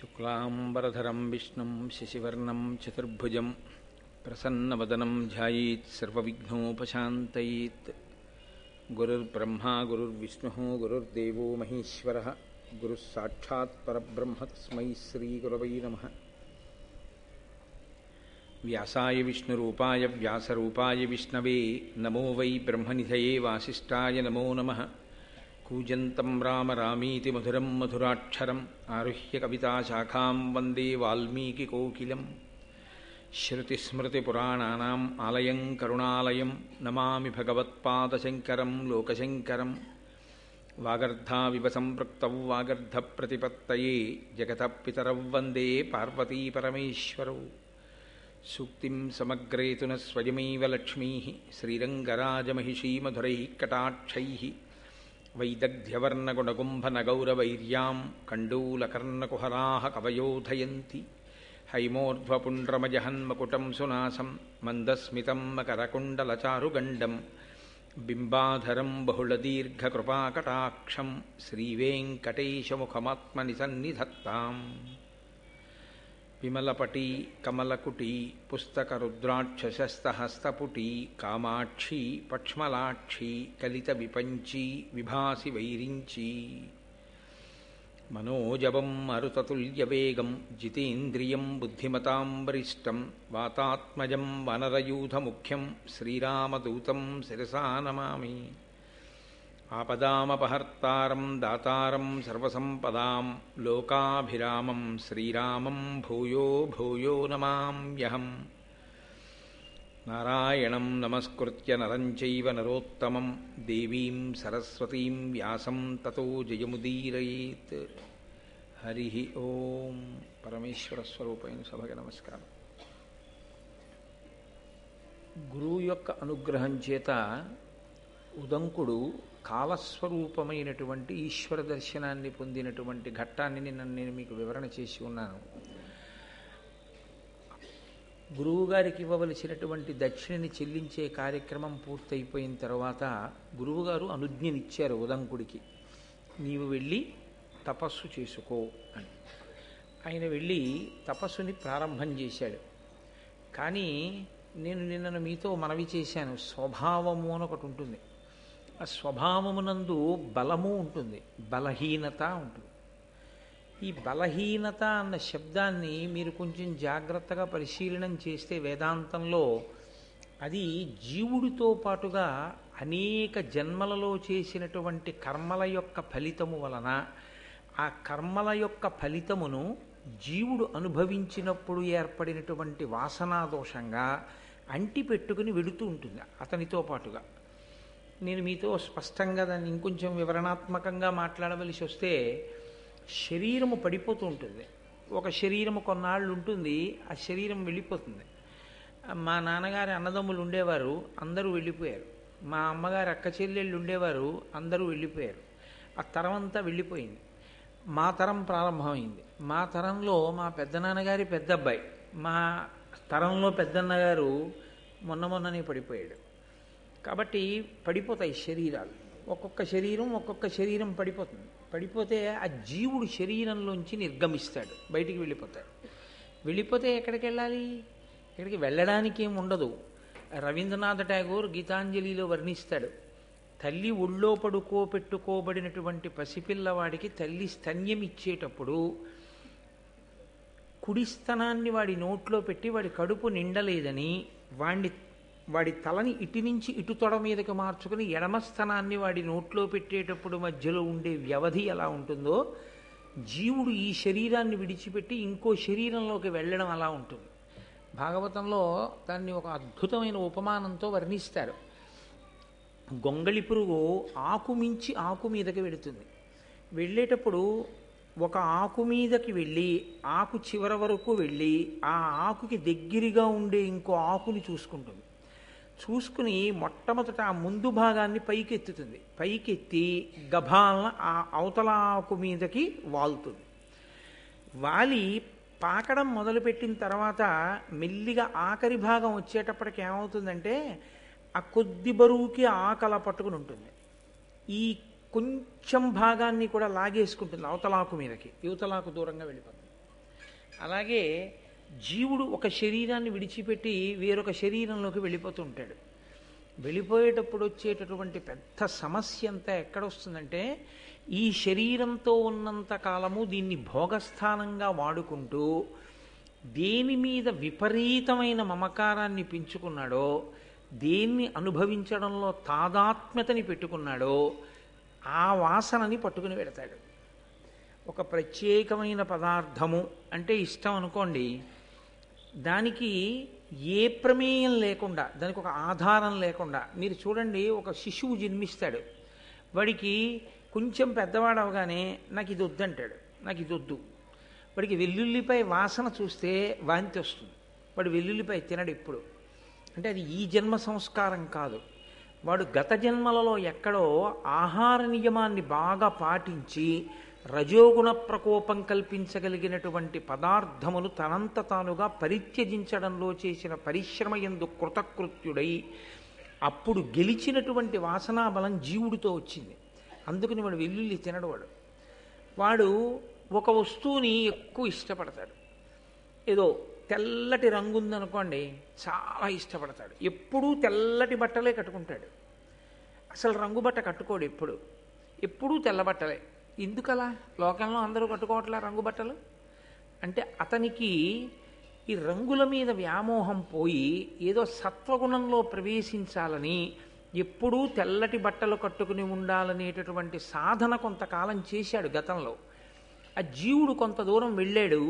శుక్లాంబరధరం విష్ణుం శశివర్ణం చతుర్భుజం ప్రసన్నవదనం ధ్యాయేత్ సర్వవిఘ్నోపశాంతయేత్. గురుర్బ్రహ్మా గురుర్విష్ణుః గురుర్దేవో మహేశ్వరః గురుః సాక్షాత్ పరబ్రహ్మ తస్మై శ్రీగురవై నమః. వ్యాసాయ విష్ణురూపాయ వ్యాసరూపాయ విష్ణవే నమో వై బ్రహ్మనిధయే వాసిష్ఠాయ నమో నమః. కూజంతం రామ రామీతి మధురం మధురాక్షరం ఆరుహ్య కవితాశాఖాం వందే వాల్మీకికోకిలం. శ్రుతిస్మృతిపురాణానాం ఆలయం కరుణాలయం నమామి భగవత్పాదశంకరం లోకశంకరం. వాగర్ధావివ సంపృక్తౌ వాగర్ధప్రతిపత్తయే జగతః పితరౌ వందే పార్వతీపరమేశ్వరౌ. సూక్తిం సమగ్రేతు న స్వయమైవ లక్ష్మీః శ్రీరంగరాజమహిషీమధురైః కటాక్షైః. వైదగ్ధ్యవర్ణగుణగుంభనగౌరవైర్యాం కండూలకర్ణకుహరాः కవయోధయంతి. హైమోర్ధ్వపుండ్రమజహన్మకుటం సునాసం మందస్మితం మకరకుండలచారుగండం. బింబాధరం బహుళదీర్ఘకృపాకటాక్షం శ్రీవేంకటేశముఖమాత్మని సన్నిధత్తాం. విమలపటీ కమలకుటీ పుస్తకరుద్రాక్షసస్తహస్తపుటీ కామాక్షీ పక్ష్మలాక్షీ కలితవిపంచీ విభాసి వైరించీ. మనోజవం మరుతతుల్యవేగం జితేంద్రియం బుద్ధిమతాం వరిష్టం. వాతాత్మజం వనరయూథముఖ్యం శ్రీరామదూతం శిరసా నమామి. ఆపదామపహర్తారం దాతారం సర్వసంపదాం లోకాభిరామం శ్రీరామం భూయో భూయో నమామ్యహం. నారాయణం నమస్కృత్య నరం చైవ నరోత్తమం దేవీం సరస్వతీం వ్యాసం తతో జయముదీరయేత్. హరి ఓం. పరమేశ్వర స్వరూపైన సభకి నమస్కారం. గురువు యొక్క అనుగ్రహం చేత ఉదంకుడు కాలస్వరూపమైనటువంటి ఈశ్వర దర్శనాన్ని పొందినటువంటి ఘట్టాన్ని నేను మీకు వివరణ చేసి ఉన్నాను. గురువుగారికి ఇవ్వవలసినటువంటి దక్షిణని చెల్లించే కార్యక్రమం పూర్తయిపోయిన తర్వాత గురువుగారు అనుజ్ఞనిచ్చారు ఉదంకుడికి, నీవు వెళ్ళి తపస్సు చేసుకో అని. ఆయన వెళ్ళి తపస్సుని ప్రారంభం చేశాడు. కానీ నేను నిన్న మీతో మనవి చేశాను, స్వభావము అని ఒకటి ఉంటుంది. ఆ స్వభావమునందు బలము ఉంటుంది, బలహీనత ఉంటుంది. ఈ బలహీనత అన్న శబ్దాన్ని మీరు కొంచెం జాగ్రత్తగా పరిశీలనం చేస్తే వేదాంతంలో అది జీవుడితో పాటుగా అనేక జన్మలలో చేసినటువంటి కర్మల యొక్క ఫలితము వలన ఆ కర్మల యొక్క ఫలితమును జీవుడు అనుభవించినప్పుడు ఏర్పడినటువంటి వాసనాదోషంగా అంటిపెట్టుకుని వెడుతూ ఉంటుంది అతనితో పాటుగా. నేను మీతో స్పష్టంగా దాన్ని ఇంకొంచెం వివరణాత్మకంగా మాట్లాడవలసి వస్తే, శరీరము పడిపోతూ ఉంటుంది. ఒక శరీరము కొన్నాళ్ళు ఉంటుంది, ఆ శరీరం వెళ్ళిపోతుంది. మా నాన్నగారి అన్నదమ్ములు ఉండేవారు, అందరూ వెళ్ళిపోయారు. మా అమ్మగారి అక్క చెల్లెళ్ళు ఉండేవారు, అందరూ వెళ్ళిపోయారు. ఆ తరం అంతా వెళ్ళిపోయింది. మా తరం ప్రారంభమైంది. మా తరంలో మా పెద్దనాన్నగారి పెద్ద అబ్బాయి, మా తరంలో పెద్దన్నగారు మొన్ననే పడిపోయాడు. కాబట్టి పడిపోతాయి శరీరాలు. ఒక్కొక్క శరీరం పడిపోతుంది. పడిపోతే ఆ జీవుడు శరీరంలోంచి నిర్గమిస్తాడు, బయటికి వెళ్ళిపోతాడు. వెళ్ళిపోతే ఎక్కడికి వెళ్ళాలి? ఎక్కడికి వెళ్ళడానికి ఏమి ఉండదు. రవీంద్రనాథ్ ఠాగూర్ గీతాంజలిలో వర్ణిస్తాడు, తల్లి ఒళ్ళో పడుకోబెట్టుకోబడినటువంటి పసిపిల్లవాడికి తల్లి స్తన్యం ఇచ్చేటప్పుడు కుడి స్తనాన్ని వాడి నోట్లో పెట్టి వాడి కడుపు నిండలేదని వాడి తలని ఇటు నుంచి ఇటు తొడ మీదకి మార్చుకుని ఎడమ స్థనాన్ని వాడి నోట్లో పెట్టేటప్పుడు మధ్యలో ఉండే వ్యవధి ఎలా ఉంటుందో, జీవుడు ఈ శరీరాన్ని విడిచిపెట్టి ఇంకో శరీరంలోకి వెళ్ళడం అలా ఉంటుంది. భాగవతంలో దాన్ని ఒక అద్భుతమైన ఉపమానంతో వర్ణిస్తారు. గొంగళి పురుగు ఆకు మించి ఆకు మీదకి వెళుతుంది. వెళ్ళేటప్పుడు ఒక ఆకు మీదకి వెళ్ళి ఆకు చివర వరకు వెళ్ళి ఆ ఆకుకి దగ్గరగా ఉండే ఇంకో ఆకుని చూసుకుంటుంది. చూసుకుని మొట్టమొదట ఆ ముందు భాగాన్ని పైకెత్తుతుంది. పైకెత్తి గభాలన ఆ అవతల ఆకు మీదకి వాలుతుంది. వాలి పాకడం మొదలుపెట్టిన తర్వాత మెల్లిగా ఆఖరి భాగం వచ్చేటప్పటికి ఏమవుతుందంటే ఆ కొద్ది బరువుకి ఆకల పట్టుకుని ఉంటుంది. ఈ కొంచెం భాగాన్ని కూడా లాగేసుకుంటుంది అవతలాకు మీదకి, యువతలాకు దూరంగా వెళ్ళిపోతుంది. అలాగే జీవుడు ఒక శరీరాన్ని విడిచిపెట్టి వేరొక శరీరంలోకి వెళ్ళిపోతూ ఉంటాడు. వెళ్ళిపోయేటప్పుడు వచ్చేటటువంటి పెద్ద సమస్య అంతా ఎక్కడొస్తుందంటే, ఈ శరీరంతో ఉన్నంత కాలము దీన్ని భోగస్థానంగా వాడుకుంటూ దేని మీద విపరీతమైన మమకారాన్ని పెంచుకున్నాడో, దేన్ని అనుభవించడంలో తాదాత్మ్యతని పెట్టుకున్నాడో ఆ వాసనని పట్టుకుని పెడతాడు. ఒక ప్రత్యేకమైన పదార్థము అంటే ఇష్టం అనుకోండి, దానికి ఏ ప్రమేయం లేకుండా, దానికి ఒక ఆధారం లేకుండా, మీరు చూడండి, ఒక శిశువు జన్మిస్తాడు, వాడికి కొంచెం పెద్దవాడు అవగానే నాకు ఇది వద్దంటాడు, నాకు ఇది వద్దు. వాడికి వెల్లుల్లిపై వాసన చూస్తే వాంతి వస్తుంది, వాడు వెల్లుల్లిపై తినడు ఎప్పుడు. అంటే అది ఈ జన్మ సంస్కారం కాదు, వాడు గత జన్మలలో ఎక్కడో ఆహార నియమాన్ని బాగా పాటించి రజోగుణ ప్రకోపం కల్పించగలిగినటువంటి పదార్థమును తనంత తానుగా పరిత్యజించడంలో చేసిన పరిశ్రమ యందు కృతకృత్యుడై అప్పుడు గెలిచినటువంటి వాసనాబలం జీవుడితో వచ్చింది. అందుకని వాడు వెల్లుల్లి తినడు. వాడు ఒక వస్తువుని ఎక్కువ ఇష్టపడతాడు. ఏదో తెల్లటి రంగు ఉందనుకోండి, చాలా ఇష్టపడతాడు, ఎప్పుడూ తెల్లటి బట్టలే కట్టుకుంటాడు, అసలు రంగు బట్ట కట్టుకోడు, ఎప్పుడూ తెల్ల బట్టలే. ఎందుకలా? లోకంలో అందరూ కట్టుకోవట్లే రంగు బట్టలు అంటే అతనికి ఈ రంగుల మీద వ్యామోహం పోయి ఏదో సత్వగుణంలో ప్రవేశించాలని ఎప్పుడూ తెల్లటి బట్టలు కట్టుకుని ఉండాలనేటటువంటి సాధన కొంతకాలం చేశాడు గతంలో. ఆ జీవుడు కొంత దూరం వెళ్ళాడు,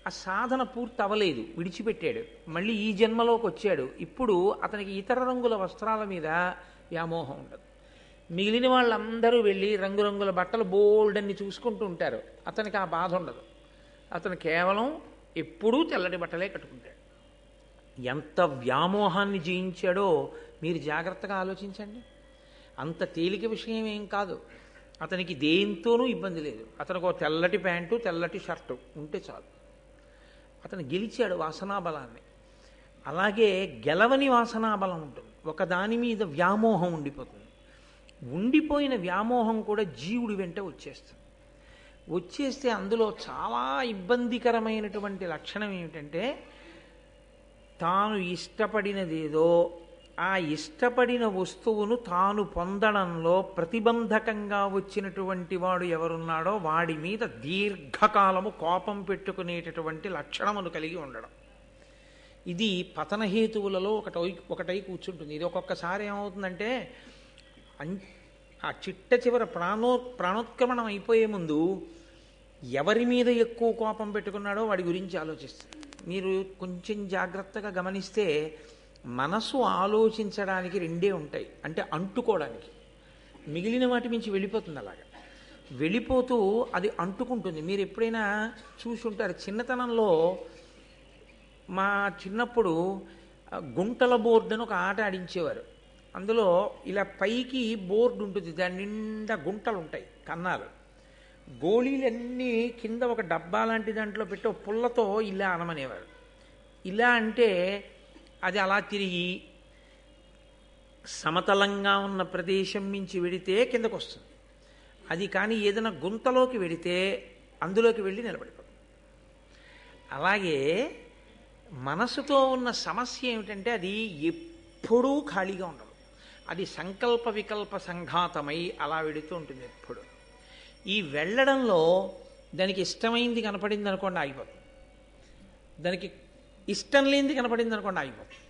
ఆ సాధన పూర్తి అవ్వలేదు, విడిచిపెట్టాడు, మళ్ళీ ఈ జన్మలోకి వచ్చాడు. ఇప్పుడు అతనికి ఇతర రంగుల వస్త్రాల మీద వ్యామోహం ఉండదు. మిగిలిన వాళ్ళందరూ వెళ్ళి రంగురంగుల బట్టలు బోల్డన్ని చూసుకుంటూ ఉంటారు, అతనికి ఆ బాధ ఉండదు. అతను కేవలం ఎప్పుడూ తెల్లటి బట్టలే కట్టుకుంటాడు. ఎంత వ్యామోహాన్ని జయించాడో మీరు జాగ్రత్తగా ఆలోచించండి. అంత తేలిక విషయం ఏం కాదు. అతనికి దేంతోనూ ఇబ్బంది లేదు. అతనికి ఒక తెల్లటి ప్యాంటు, తెల్లటి షర్టు ఉంటే చాలు. అతను గెలిచాడు వాసనాబలాన్ని. అలాగే గెలవని వాసనాబలం ఉంటుంది, ఒకదాని మీద వ్యామోహం ఉండిపోతుంది. ఉండిపోయిన వ్యామోహం కూడా జీవుడి వెంట వచ్చేస్తుంది. వచ్చేస్తే అందులో చాలా ఇబ్బందికరమైనటువంటి లక్షణం ఏమిటంటే, తాను ఇష్టపడినదేదో ఆ ఇష్టపడిన వస్తువును తాను పొందడంలో ప్రతిబంధకంగా వచ్చినటువంటి వాడు ఎవరున్నాడో వాడి మీద దీర్ఘకాలము కోపం పెట్టుకునేటటువంటి లక్షణమును కలిగి ఉండడం. ఇది పతనహేతువులలో ఒకటై కూర్చుంటుంది. ఇది ఒక్కొక్కసారి ఏమవుతుందంటే, ఆ చిట్ట చివర ప్రాణోత్క్రమణం అయిపోయే ముందు ఎవరి మీద ఎక్కువ కోపం పెట్టుకున్నాడో వాడి గురించి ఆలోచిస్తుంది. మీరు కొంచెం జాగ్రత్తగా గమనిస్తే మనసు ఆలోచించడానికి రెండే ఉంటాయి, అంటే అంటుకోవడానికి. మిగిలిన వాటి మించి వెళ్ళిపోతుంది. అలాగా వెళ్ళిపోతూ అది అంటుకుంటుంది. మీరు ఎప్పుడైనా చూసి ఉంటారు, చిన్నతనంలో మా చిన్నప్పుడు గుంటల బోర్డు అని ఒక ఆట ఆడించేవారు. అందులో ఇలా పైకి బోర్డు ఉంటుంది, దాని నిండా గుంటలు ఉంటాయి, కన్నాలు. గోళీలన్నీ కింద ఒక డబ్బా లాంటి దాంట్లో పెట్టి ఒక పుల్లతో ఇలా అనమనేవారు. ఇలా అంటే అది అలా తిరిగి సమతలంగా ఉన్న ప్రదేశం నుంచి వెడితే కిందకు వస్తుంది. అది కానీ ఏదైనా గుంతలోకి వెడితే అందులోకి వెళ్ళి నిలబడిపోతుంది. అలాగే మనసుతో ఉన్న సమస్య ఏమిటంటే, అది ఎప్పుడూ ఖాళీగా ఉండదు. అది సంకల్ప వికల్ప సంఘాతమై అలా వెడుతూ ఉంటుంది ఎప్పుడు. ఈ వెళ్ళడంలో దానికి ఇష్టమైంది కనపడింది అనుకోండి ఆగిపోతుంది, దానికి ఇష్టం లేనిది కనపడింది అనుకోండి ఆగిపోతుంది.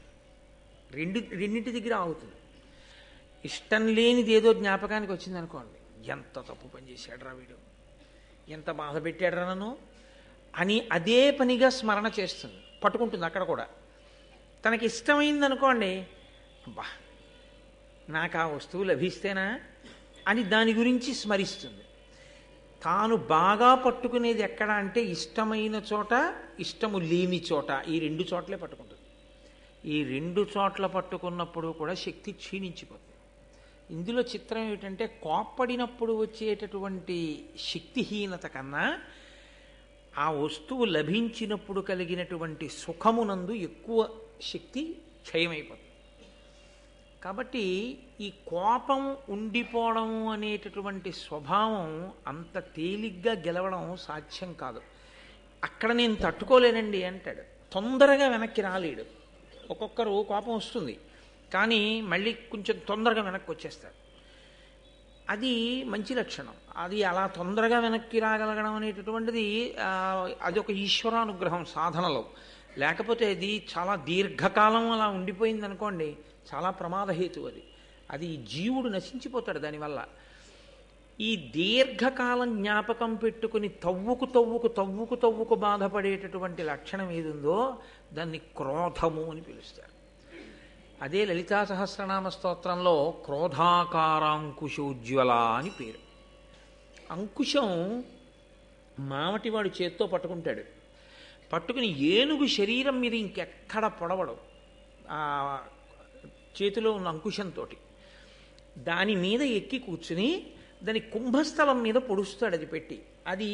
రెండింటి దగ్గర ఆగుతుంది. ఇష్టం లేనిది ఏదో జ్ఞాపకానికి వచ్చింది అనుకోండి, ఎంత తప్పు పని చేశాడురా వీడు, ఎంత బాధ పెట్టాడురా నన్ను అని అదే పనిగా స్మరణ చేస్తుంది, పట్టుకుంటుంది అక్కడ కూడా. తనకి ఇష్టమైంది అనుకోండి, అబ్బా నాకు ఆ వస్తువు లభిస్తేనా అని దాని గురించి స్మరిస్తుంది. తాను బాగా పట్టుకునేది ఎక్కడ అంటే, ఇష్టమైన చోట, ఇష్టము లేని చోట, ఈ రెండు చోట్లే పట్టుకుంటుంది. ఈ రెండు చోట్ల పట్టుకున్నప్పుడు కూడా శక్తి క్షీణించిపోతుంది. ఇందులో చిత్రం ఏమిటంటే, కోప్పడినప్పుడు వచ్చేటటువంటి శక్తిహీనత కన్నా ఆ వస్తువు లభించినప్పుడు కలిగినటువంటి సుఖమునందు ఎక్కువ శక్తి క్షయమైపోతుంది. కాబట్టి ఈ కోపం ఉండిపోవడం అనేటటువంటి స్వభావం అంత తేలిగ్గా గెలవడం సాధ్యం కాదు. అక్కడ నేను తట్టుకోలేనండి అంటాడు. తొందరగా వెనక్కి రాలేడు. ఒక్కొక్కరు కోపం వస్తుంది, కానీ మళ్ళీ కొంచెం తొందరగా వెనక్కి వచ్చేస్తాడు. అది మంచి లక్షణం. అది అలా తొందరగా వెనక్కి రాగలగడం అనేటటువంటిది అది ఒక ఈశ్వరానుగ్రహం సాధనలో. లేకపోతే అది చాలా దీర్ఘకాలం అలా ఉండిపోయింది అనుకోండి, చాలా ప్రమాదహేతు. అది జీవుడు నశించిపోతాడు దానివల్ల. ఈ దీర్ఘకాలం జ్ఞాపకం పెట్టుకుని తవ్వుకు బాధపడేటటువంటి లక్షణం ఏది ఉందో దాన్ని క్రోధము అని పిలుస్తారు. అదే లలితా సహస్రనామ స్తోత్రంలో క్రోధాకారాంకుశోజ్వల అని పేరు. అంకుశం మావటివాడు చేత్తో పట్టుకుంటాడు. పట్టుకుని ఏనుగు శరీరం మీద ఇంకెక్కడ పొడవడు ఆ చేతిలో ఉన్న అంకుశంతో. దాని మీద ఎక్కి కూర్చుని దాని కుంభస్థలం మీద పొడుస్తాడు అది పెట్టి. అది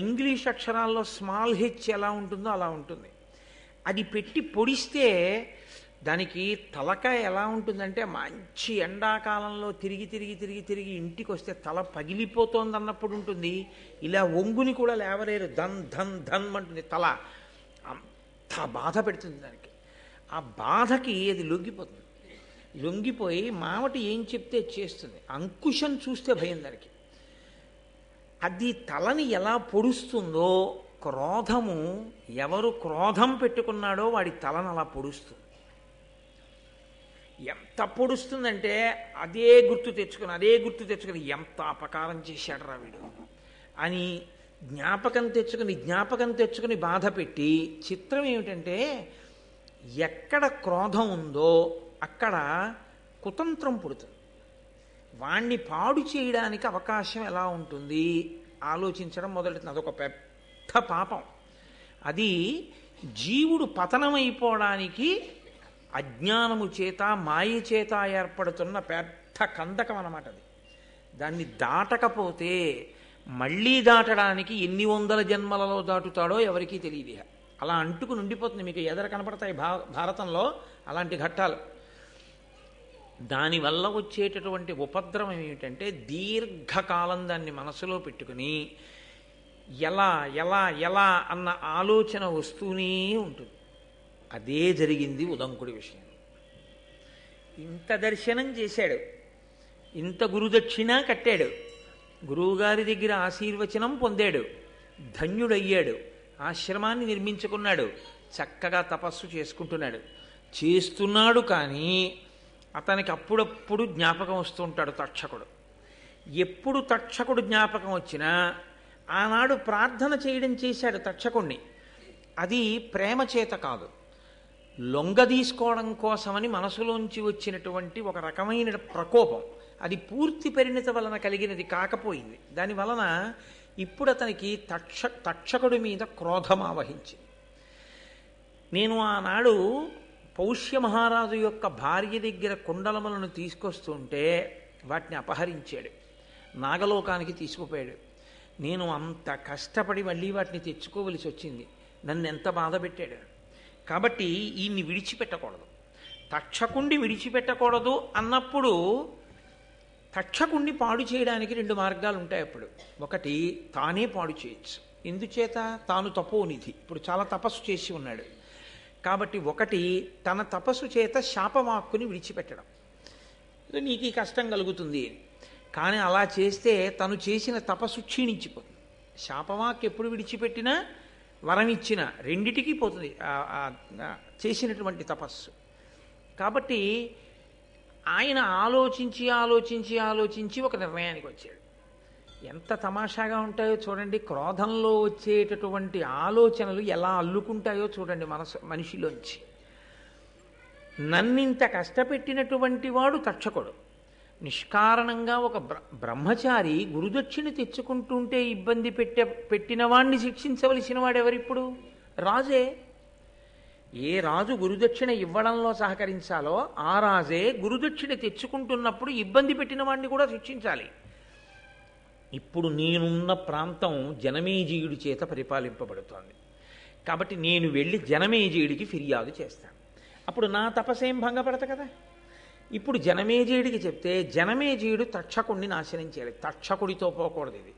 ఇంగ్లీష్ అక్షరాల్లో స్మాల్ హెచ్ ఎలా ఉంటుందో అలా ఉంటుంది. అది పెట్టి పొడిస్తే దానికి తలకాయ ఎలా ఉంటుందంటే, మంచి ఎండాకాలంలో తిరిగి ఇంటికి వస్తే తల పగిలిపోతోంది అన్నప్పుడు ఉంటుంది. ఇలా ఒంగుని కూడా లేవలేరు, ధన్ ధన్ ధన్ అంటుంది తల. అంత బాధ పెడుతుంది దానికి. ఆ బాధకి అది లొంగిపోయి మావటి ఏం చెప్తే చేస్తుంది. అంకుశం చూస్తే భయం దానికి. అది తలని ఎలా పొడుస్తుందో, క్రోధము ఎవరు క్రోధం పెట్టుకున్నాడో వాడి తలను అలా పొడుస్తుంది. ఎంత పొడుస్తుందంటే అదే గుర్తు తెచ్చుకుని ఎంత అపకారం చేశాడు రా వీడు అని జ్ఞాపకం తెచ్చుకుని బాధ పెట్టి. చిత్రం ఏమిటంటే, ఎక్కడ క్రోధం ఉందో అక్కడ కుతంత్రం పుడుతుంది. వాణ్ణి పాడు చేయడానికి అవకాశం ఎలా ఉంటుంది ఆలోచించడం మొదలెడుతుంది. అదొక పెద్ద పాపం. అది జీవుడు పతనమైపోవడానికి అజ్ఞానము చేత మాయ చేత ఏర్పడుతున్న పెద్ద కందకం అన్నమాట అది. దాన్ని దాటకపోతే మళ్ళీ దాటడానికి ఎన్ని వందల జన్మలలో దాటుతాడో ఎవరికీ తెలియదు. అలా అంటుకుని ఉండిపోతుంది. మీకు ఎదర కనపడతాయి భారతంలో అలాంటి ఘట్టాలు. దానివల్ల వచ్చేటటువంటి ఉపద్రవం ఏమిటంటే, దీర్ఘకాలం దాన్ని మనసులో పెట్టుకుని ఎలా ఎలా ఎలా అన్న ఆలోచన వస్తూనే ఉంటుంది. అదే జరిగింది ఉదంకుడి విషయం. ఇంత దర్శనం చేశాడు, ఇంత గురుదక్షిణ కట్టాడు, గురువుగారి దగ్గర ఆశీర్వచనం పొందాడు, ధన్యుడయ్యాడు, ఆశ్రమాన్ని నిర్మించుకున్నాడు, చక్కగా తపస్సు చేస్తున్నాడు. కానీ అతనికి అప్పుడప్పుడు జ్ఞాపకం వస్తూ ఉంటాడు తక్షకుడు. ఎప్పుడు తక్షకుడు జ్ఞాపకం వచ్చినా ఆనాడు ప్రార్థన చేయడం చేశాడు తక్షకుణ్ణి. అది ప్రేమ చేత కాదు, లొంగదీసుకోవడం కోసమని మనసులోంచి వచ్చినటువంటి ఒక రకమైన ప్రకోపం. అది పూర్తి పరిణిత వలన కలిగినది కాకపోయింది. దానివలన ఇప్పుడు అతనికి తక్షకుడి మీద క్రోధం ఆవహించింది. నేను ఆనాడు పౌష్య మహారాజు యొక్క భార్య దగ్గర కుండలములను తీసుకొస్తుంటే వాటిని అపహరించాడు, నాగలోకానికి తీసుకుపోయాడు. నేను అంత కష్టపడి మళ్ళీ వాటిని తెచ్చుకోవలసి వచ్చింది. నన్ను ఎంత బాధ పెట్టాడు. కాబట్టి ఈయన్ని విడిచిపెట్టకూడదు, తక్షకుణ్ణి విడిచిపెట్టకూడదు అన్నప్పుడు తక్షకుణ్ణి పాడు చేయడానికి రెండు మార్గాలు ఉంటాయి. అప్పుడు ఒకటి, తానే పాడు చేయొచ్చు. ఎందుచేత? తాను తపోనిధి, ఇప్పుడు చాలా తపస్సు చేసి ఉన్నాడు కాబట్టి. ఒకటి, తన తపస్సు చేత శాపవాక్కుని విడిచిపెట్టడం. నీకు ఈ కష్టం కలుగుతుంది కానీ అలా చేస్తే తను చేసిన తపస్సు క్షీణించిపోతుంది. శాపవాక్ ఎప్పుడు విడిచిపెట్టినా వరం ఇచ్చినా రెండిటికీ పోతుంది చేసినటువంటి తపస్సు. కాబట్టి ఆయన ఆలోచించి ఒక నిర్ణయానికి వచ్చాడు. ఎంత తమాషాగా ఉంటాయో చూడండి. క్రోధంలో వచ్చేటటువంటి ఆలోచనలు ఎలా అల్లుకుంటాయో చూడండి మనిషిలోంచి. నన్నింత కష్టపెట్టినటువంటి వాడు తక్షకుడు. నిష్కారణంగా ఒక బ్రహ్మచారి గురుదక్షిణ తెచ్చుకుంటుంటే ఇబ్బంది పెట్టిన వాణ్ణి శిక్షించవలసిన వాడెవరిప్పుడు? రాజే. ఏ రాజు గురుదక్షిణ ఇవ్వడంలో సహకరించాలో ఆ రాజే గురుదక్షిణ తెచ్చుకుంటున్నప్పుడు ఇబ్బంది పెట్టిన వాడిని కూడా శిక్షించాలి. ఇప్పుడు నేనున్న ప్రాంతం జనమేజయుడి చేత పరిపాలింపబడుతోంది కాబట్టి నేను వెళ్ళి జనమేజయుడికి ఫిర్యాదు చేస్తాను. అప్పుడు నా తపస్సేం భంగపడత కదా. ఇప్పుడు జనమేజయుడికి చెప్తే జనమేజయుడు తక్షకుడిని నాశనం చేయాలి. తక్షకుడితో పోకూడదు ఇది.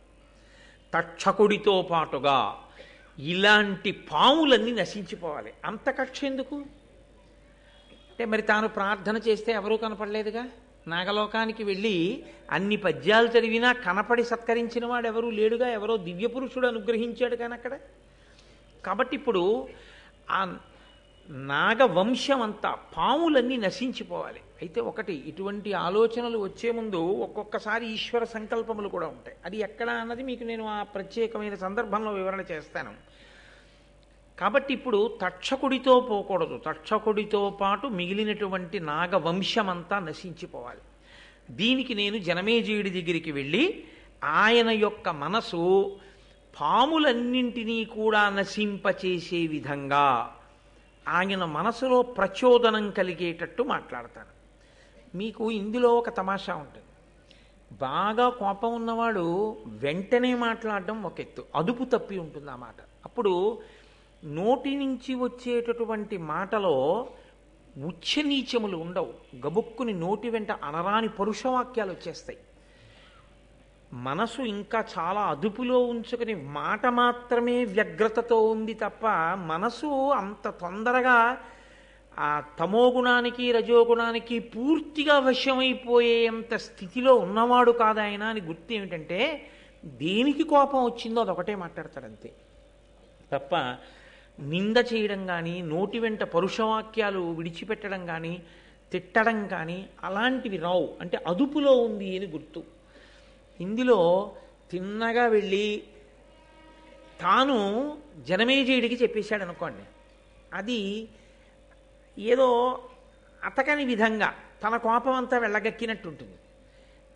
తక్షకుడితో పాటుగా ఇలాంటి పాములన్నీ నశించిపోవాలి. అంత కక్ష ఎందుకు అంటే మరి తాను ప్రార్థన చేస్తే ఎవరూ కనపడలేదుగా. నాగలోకానికి వెళ్ళి అన్ని పద్యాలు చదివినా కనపడి సత్కరించిన వాడు ఎవరూ లేడుగా. ఎవరో దివ్యపురుషుడు అనుగ్రహించాడు కానీ అక్కడ. కాబట్టి ఇప్పుడు ఆ నాగవంశం అంతా పాములన్నీ నశించిపోవాలి. అయితే ఒకటి, ఇటువంటి ఆలోచనలు వచ్చే ముందు ఒక్కొక్కసారి ఈశ్వర సంకల్పములు కూడా ఉంటాయి. అది ఎక్కడ అన్నది మీకు నేను ఆ ప్రత్యేకమైన సందర్భంలో వివరణ చేస్తాను. కాబట్టి ఇప్పుడు తక్షకుడితో పోకూడదు. తక్షకుడితో పాటు మిగిలినటువంటి నాగవంశమంతా నశించిపోవాలి. దీనికి నేను జనమేజయుడి దగ్గరికి వెళ్ళి ఆయన యొక్క మనసు పాములన్నింటినీ కూడా నశింపచేసే విధంగా ఆయన మనసులో ప్రచోదనం కలిగేటట్టు మాట్లాడతాను. మీకు ఇందులో ఒక తమాషా ఉంటుంది. బాగా కోపం ఉన్నవాడు వెంటనే మాట్లాడడం ఒక ఎత్తు, అదుపు తప్పి ఉంటుంది ఆ మాట. అప్పుడు నోటి నుంచి వచ్చేటటువంటి మాటలో ఉచ్చనీచములు ఉండవు. గబుక్కుని నోటి వెంట అనరాని పరుషవాక్యాలు వచ్చేస్తాయి. మనసు ఇంకా చాలా అదుపులో ఉంచుకుని మాట మాత్రమే వ్యగ్రతతో ఉంది తప్ప మనసు అంత తొందరగా ఆ తమోగుణానికి రజోగుణానికి పూర్తిగా వశమైపోయేంత స్థితిలో ఉన్నవాడు కాదు ఆయన అని గుర్తు ఏమిటంటే దేనికి కోపం వచ్చిందో అదొకటే మాట్లాడతాడు అంతే తప్ప నింద చేయడం కానీ నోటి వెంట పరుషవాక్యాలు విడిచిపెట్టడం కానీ తిట్టడం కానీ అలాంటివి రావు. అంటే అదుపులో ఉంది అని గుర్తు. ఇందులో తిన్నగా వెళ్ళి తాను జనమేజయుడికి చెప్పేశాడు అనుకోండి, అది ఏదో అతకని విధంగా తన కోపం అంతా వెళ్ళగక్కినట్టు ఉంటుంది.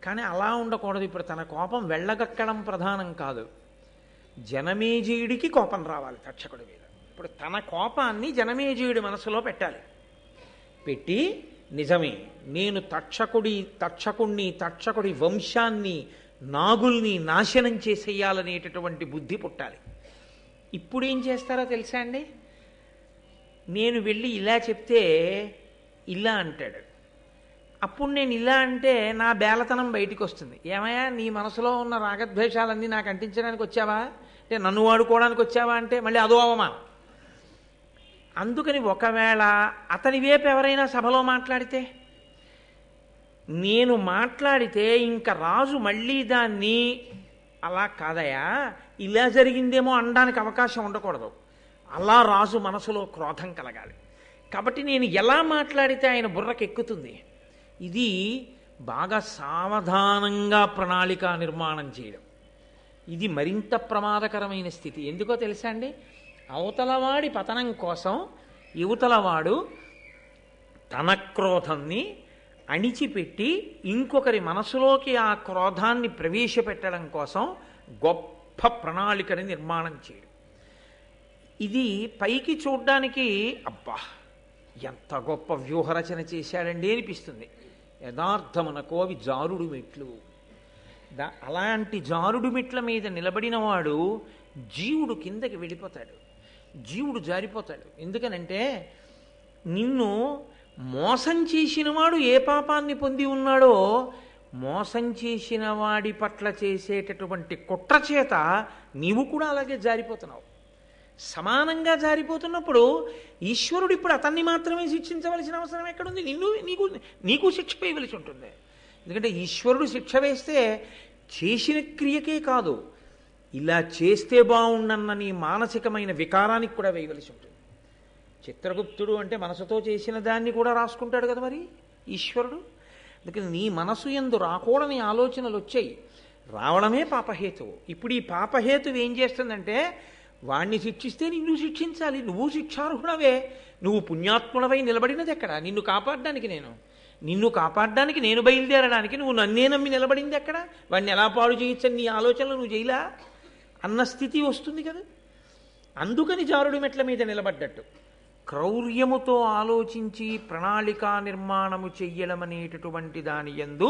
కానీ అలా ఉండకూడదు. ఇప్పుడు తన కోపం వెళ్ళగక్కడం ప్రధానం కాదు, జనమేజయుడికి కోపం రావాలి తక్షకుడి మీద. ఇప్పుడు తన కోపాన్ని జనమేజయుడి మనసులో పెట్టాలి. పెట్టి నిజమే నేను తక్షకుడి వంశాన్ని నాగుల్ని నాశనం చేసేయాలనేటటువంటి బుద్ధి పుట్టాలి. ఇప్పుడేం చేస్తారో తెలుసా అండి, నేను వెళ్ళి ఇలా చెప్తే ఇలా అంటాడు. అప్పుడు నేను ఇలా అంటే నా బేలతనం బయటికి వస్తుంది. ఏమయ్యా నీ మనసులో ఉన్న రాగద్వేషాలన్నీ నాకు అంటించడానికి వచ్చావా అంటే, నన్ను వాడుకోవడానికి వచ్చావా అంటే మళ్ళీ అదో అవమానం. అందుకని ఒకవేళ అతని వైపు ఎవరైనా సభలో మాట్లాడితే, నేను మాట్లాడితే ఇంకా రాజు మళ్ళీ దాన్ని అలా కాదయా ఇలా జరిగిందేమో అనడానికి అవకాశం ఉండకూడదు. అలా రాజు మనసులో క్రోధం కలగాలి. కాబట్టి నేను ఎలా మాట్లాడితే ఆయన బుర్రకెక్కుతుంది. ఇది బాగా సావధానంగా ప్రణాళిక నిర్మాణం చేయడం. ఇది మరింత ప్రమాదకరమైన స్థితి. ఎందుకో తెలుసా అండి, అవతలవాడి పతనం కోసం యువతలవాడు తన క్రోధాన్ని అణిచిపెట్టి ఇంకొకరి మనసులోకి ఆ క్రోధాన్ని ప్రవేశపెట్టడం కోసం గొప్ప ప్రణాళికని నిర్మాణం చేయడం. ఇది పైకి చూడ్డానికి అబ్బా ఎంత గొప్ప వ్యూహరచన చేశాడండి అనిపిస్తుంది. యథార్థమునకు అవి జారుడు మెట్లు. అలాంటి జారుడు మెట్ల మీద నిలబడిన వాడు జీవుడు కిందకి వెళ్ళిపోతాడు, జీవుడు జారిపోతాడు. ఎందుకనంటే నిన్ను మోసం చేసిన వాడు ఏ పాపాన్ని పొంది ఉన్నాడో మోసం చేసిన వాడి పట్ల చేసేటటువంటి కుట్ర చేత నీవు కూడా అలాగే జారిపోతున్నావు. సమానంగా జారిపోతున్నప్పుడు ఈశ్వరుడు ఇప్పుడు అతన్ని మాత్రమే శిక్షించవలసిన అవసరం ఎక్కడుంది? నీకు శిక్ష వేయవలసి ఉంటుంది. ఎందుకంటే ఈశ్వరుడు శిక్ష వేస్తే చేసిన క్రియకే కాదు, ఇలా చేస్తే బాగుండన్న నీ మానసికమైన వికారానికి కూడా వేయవలసి ఉంటుంది. చిత్రగుప్తుడు అంటే మనసుతో చేసిన దాన్ని కూడా రాసుకుంటాడు కదా మరి ఈశ్వరుడు. అందుకని నీ మనసు యందు రాకూడని ఆలోచనలు వచ్చాయి, రావడమే పాపహేతువు. ఇప్పుడు ఈ పాపహేతువు ఏం చేస్తుందంటే వాణ్ణి శిక్షిస్తే నిన్ను శిక్షించాలి. నువ్వు శిక్షార్హుడవే, నువ్వు పుణ్యాత్ముడవై నిలబడినది ఎక్కడ? నిన్ను కాపాడడానికి నేను బయలుదేరడానికి నువ్వు నన్నే నమ్మి నిలబడింది ఎక్కడ? వాడిని ఎలా పాడు చేయొచ్చని నీ ఆలోచనలు నువ్వు చేయలా అన్న స్థితి వస్తుంది కదా. అందుకని జారుడు మెట్ల మీద నిలబడ్డట్టు క్రౌర్యముతో ఆలోచించి ప్రణాళికా నిర్మాణము చెయ్యడం అనేటటువంటి దాని యందు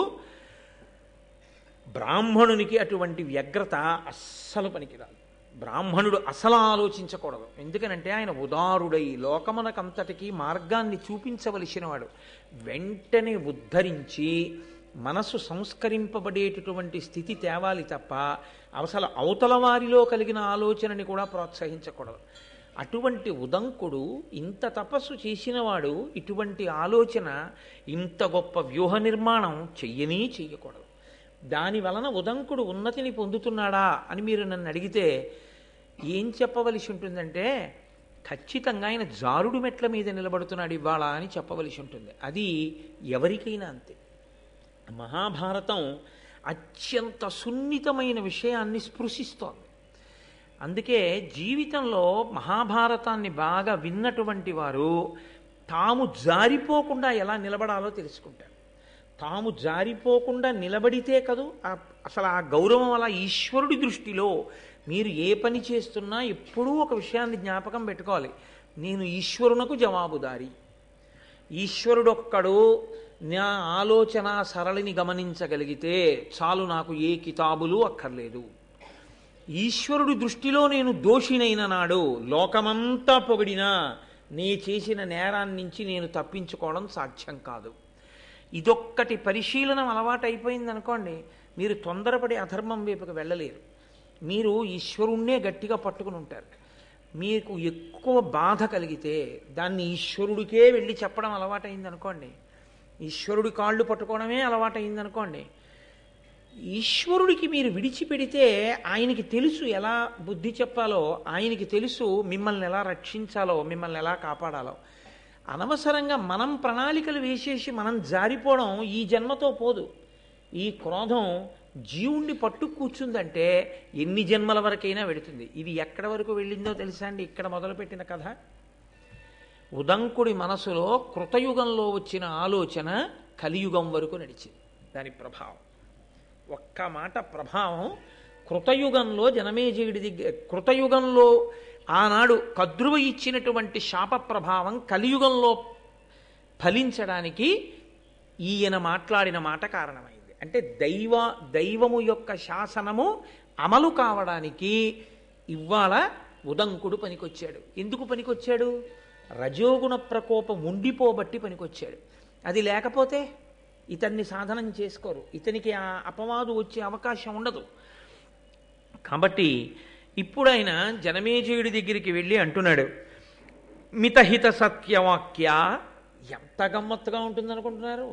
బ్రాహ్మణునికి అటువంటి వ్యగ్రత అస్సలు పనికిరాదు. బ్రాహ్మణుడు అసలు ఆలోచించకూడదు. ఎందుకనంటే ఆయన ఉదారుడై లోకమునకంతటికీ మార్గాన్ని చూపించవలసిన వాడు. వెంటనే ఉద్ధరించి మనసు సంస్కరింపబడేటటువంటి స్థితి తేవాలి తప్ప అసలు అవతల వారిలో కలిగిన ఆలోచనని కూడా ప్రోత్సహించకూడదు. అటువంటి ఉదంకుడు ఇంత తపస్సు చేసినవాడు ఇటువంటి ఆలోచన, ఇంత గొప్ప వ్యూహ నిర్మాణం చెయ్యకూడదు. దాని వలన ఉదంకుడు ఉన్నతిని పొందుతున్నాడా అని మీరు నన్ను అడిగితే ఏం చెప్పవలసి ఉంటుందంటే, ఖచ్చితంగా ఆయన జారుడు మెట్ల మీద నిలబడుతున్నాడు ఇవాళ అని చెప్పవలసి ఉంటుంది. అది ఎవరికైనా అంతే. మహాభారతం అత్యంత సున్నితమైన విషయాన్ని స్పృశిస్తోంది. అందుకే జీవితంలో మహాభారతాన్ని బాగా విన్నటువంటి వారు తాము జారిపోకుండా ఎలా నిలబడాలో తెలుసుకుంటారు. తాము జారిపోకుండా నిలబడితే కదూ అసలు ఆ గౌరవం. అలా ఈశ్వరుడి దృష్టిలో మీరు ఏ పని చేస్తున్నా ఎప్పుడూ ఒక విషయాన్ని జ్ఞాపకం పెట్టుకోవాలి, నేను ఈశ్వరునకు జవాబుదారి. ఈశ్వరుడొక్కడు నా ఆలోచన సరళిని గమనించగలిగితే చాలు, నాకు ఏ కితాబులు అక్కర్లేదు. ఈశ్వరుడి దృష్టిలో నేను దోషినైన నాడు లోకమంతా పొగిడినా నే చేసిన నేరాన్నించి నేను తప్పించుకోవడం సాధ్యం కాదు. ఇదొక్కటి పరిశీలనం అలవాటైపోయిందనుకోండి, మీరు తొందరపడి అధర్మం వైపుకి వెళ్ళలేరు. మీరు ఈశ్వరుణ్ణే గట్టిగా పట్టుకుని ఉంటారు. మీకు ఎక్కువ బాధ కలిగితే దాన్ని ఈశ్వరుడికే వెళ్ళి చెప్పడం అలవాటైందనుకోండి, ఈశ్వరుడి కాళ్ళు పట్టుకోవడమే అలవాటైందనుకోండి, ఈశ్వరుడికి మీరు విడిచిపెడితే ఆయనకి తెలుసు ఎలా బుద్ధి చెప్పాలో, ఆయనకి తెలుసు మిమ్మల్ని ఎలా రక్షించాలో, మిమ్మల్ని ఎలా కాపాడాలో. అనవసరంగా మనం ప్రణాళికలు వేసేసి మనం జారిపోవడం ఈ జన్మతో పోదు. ఈ క్రోధం జీవుణ్ణి పట్టు కూర్చుందంటే ఎన్ని జన్మల వరకైనా వెడుతుంది. ఇది ఎక్కడి వరకు వెళ్ళిందో తెలుసా అండి? ఇక్కడ మొదలుపెట్టిన కథ. ఉదంకుడి మనసులో కృతయుగంలో వచ్చిన ఆలోచన కలియుగం వరకు నడిచింది. దాని ప్రభావం, ఒక్క మాట ప్రభావం కృతయుగంలో జనమేజయుడి దగ్గర, కృతయుగంలో ఆనాడు కద్రువ ఇచ్చినటువంటి శాప ప్రభావం కలియుగంలో ఫలించడానికి ఈయన మాట్లాడిన మాట కారణమైంది. అంటే దైవము యొక్క శాసనము అమలు కావడానికి ఇవాళ ఉదంకుడు పనికొచ్చాడు. ఎందుకు పనికొచ్చాడు? రజోగుణ ప్రకోపం ఉండిపోబట్టి పనికొచ్చాడు. అది లేకపోతే ఇతన్ని సాధనం చేసుకోరు, ఇతనికి ఆ అపవాదు వచ్చే అవకాశం ఉండదు. కాబట్టి ఇప్పుడు ఆయన జనమేజయుడి దగ్గరికి వెళ్ళి అంటున్నాడు, మితహిత సత్యవాక్య. ఎంత గమ్మత్తుగా ఉంటుందనుకుంటున్నారు?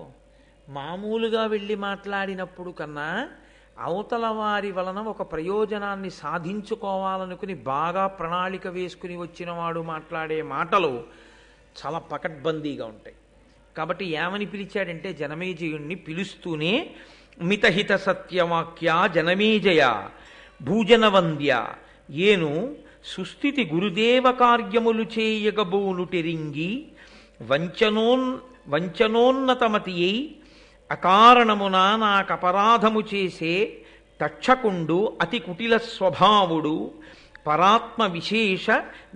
మామూలుగా వెళ్ళి మాట్లాడినప్పుడు కన్నా అవతల వారి వలన ఒక ప్రయోజనాన్ని సాధించుకోవాలనుకుని బాగా ప్రణాళిక వేసుకుని వచ్చిన వాడు మాట్లాడే మాటలు చాలా పకడ్బందీగా ఉంటాయి. కాబట్టి ఏమని పిలిచాడంటే, జనమేజయుణ్ణి పిలుస్తూనే మితహిత సత్యవాక్య జనమేజయ భూజనవంద్య ఏను సుస్థితి గురుదేవ కార్యములు చేయగబూనుటెరింగి వంచనోన్నతమతి అయి అకారణమున నాకపరాధము చేసే తక్షకుండు అతి కుటిల స్వభావుడు పరాత్మ విశేష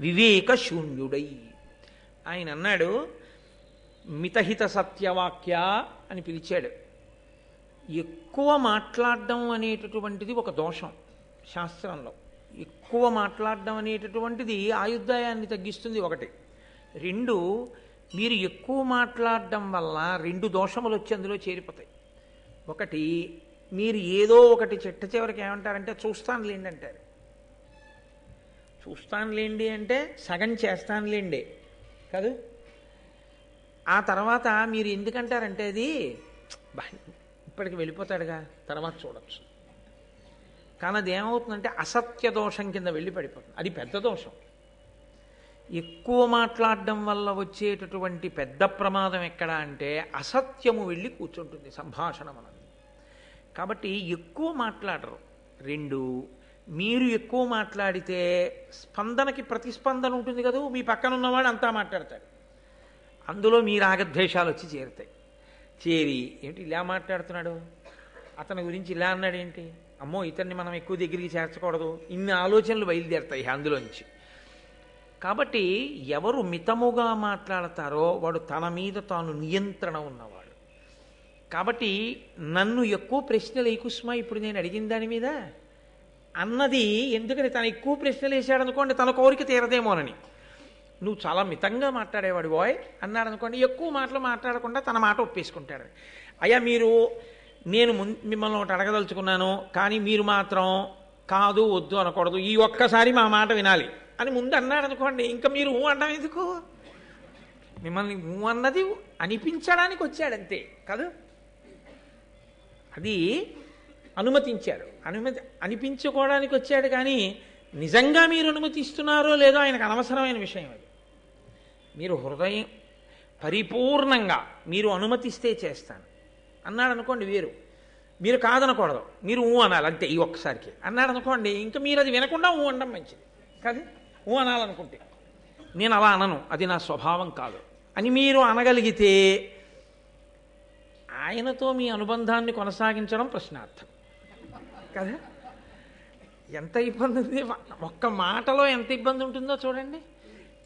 వివేక శూన్యుడై. ఆయన అన్నాడు, మితహిత సత్యవాక్య అని పిలిచాడు. ఎక్కువ మాట్లాడడం అనేటటువంటిది ఒక దోషం శాస్త్రంలో. ఎక్కువ మాట్లాడడం అనేటటువంటిది ఆయుర్దాయాన్ని తగ్గిస్తుంది, ఒకటి. రెండు, మీరు ఎక్కువ మాట్లాడడం వల్ల రెండు దోషములు వచ్చి అందులో చేరిపోతాయి. ఒకటి, మీరు ఏదో ఒకటి చిట్ట చివరికి ఏమంటారంటే చూస్తానులేండి అంటారు. చూస్తానులేండి అంటే సగం చేస్తానులేండి కాదు. ఆ తర్వాత మీరు ఎందుకంటారంటే అది ఇప్పటికి వెళ్ళిపోతాడుగా తర్వాత చూడొచ్చు. కానీ అది ఏమవుతుందంటే అసత్య దోషం కింద వెళ్ళి పడిపోతుంది. అది పెద్ద దోషం. ఎక్కువ మాట్లాడడం వల్ల వచ్చేటటువంటి పెద్ద ప్రమాదం ఎక్కడ అంటే అసత్యము వెళ్ళి కూర్చుంటుంది సంభాషణ మనది. కాబట్టి ఎక్కువ మాట్లాడరు. రెండు, మీరు ఎక్కువ మాట్లాడితే స్పందనకి ప్రతిస్పందన ఉంటుంది కదా, మీ పక్కన ఉన్నవాడు అంతా మాట్లాడతాడు, అందులో మీ రాగద్వేషాలు వచ్చి చేరుతాయి. చేరి ఏంటి ఇలా మాట్లాడుతున్నాడు, అతని గురించి ఇలా అన్నాడు ఏంటి, అమ్మో ఇతన్ని మనం ఎక్కువ దగ్గరికి చేర్చకూడదు, ఇన్ని ఆలోచనలు బయలుదేరుతాయి అందులోంచి. కాబట్టి ఎవరు మితముగా మాట్లాడతారో వాడు తన మీద తాను నియంత్రణ ఉన్నవాడు. కాబట్టి నన్ను ఎక్కువ ప్రశ్నలు వేయకుస్మా ఇప్పుడు నేను అడిగిన దాని మీద అన్నది, ఎందుకని తను ఎక్కువ ప్రశ్నలు వేసాడు అనుకోండి తన కోరిక తీరదేమోనని. నువ్వు చాలా మితంగా మాట్లాడేవాడు బాయ్ అన్నాడు అనుకోండి, ఎక్కువ మాటలు మాట్లాడకుండా తన మాట ఒప్పేసుకుంటాడు. అయ్యా మీరు నేను మిమ్మల్ని ఒకటి అడగదలుచుకున్నాను, కానీ మీరు మాత్రం కాదు వద్దు అనకూడదు, ఈ ఒక్కసారి మా మాట వినాలి అని ముందు అన్నాడు అనుకోండి, ఇంకా మీరు ఊ అనడం ఎందుకు? మిమ్మల్ని ఊ అన్నది అనిపించడానికి వచ్చాడంతే కదా. అది అనుమతించాడు, అనిపించుకోవడానికి వచ్చాడు, కానీ నిజంగా మీరు అనుమతిస్తున్నారో లేదో ఆయనకు అనవసరమైన విషయం అది. మీరు హృదయం పరిపూర్ణంగా మీరు అనుమతిస్తే చేస్తాను అన్నాడు అనుకోండి వేరు. మీరు కాదనకూడదు, మీరు ఊ అనాలి అంతే ఈ ఒక్కసారికి అన్నాడు అనుకోండి, ఇంకా మీరు అది వినకుండా ఊ అనడం మంచిది కదా. ఊ అనాలనుకుంటే నేను అలా అనను, అది నా స్వభావం కాదు అని మీరు అనగలిగితే ఆయనతో మీ అనుబంధాన్ని కొనసాగించడం ప్రశ్నార్థం కదా. ఎంత ఇబ్బంది ఉంది, ఒక్క మాటలో ఎంత ఇబ్బంది ఉంటుందో చూడండి.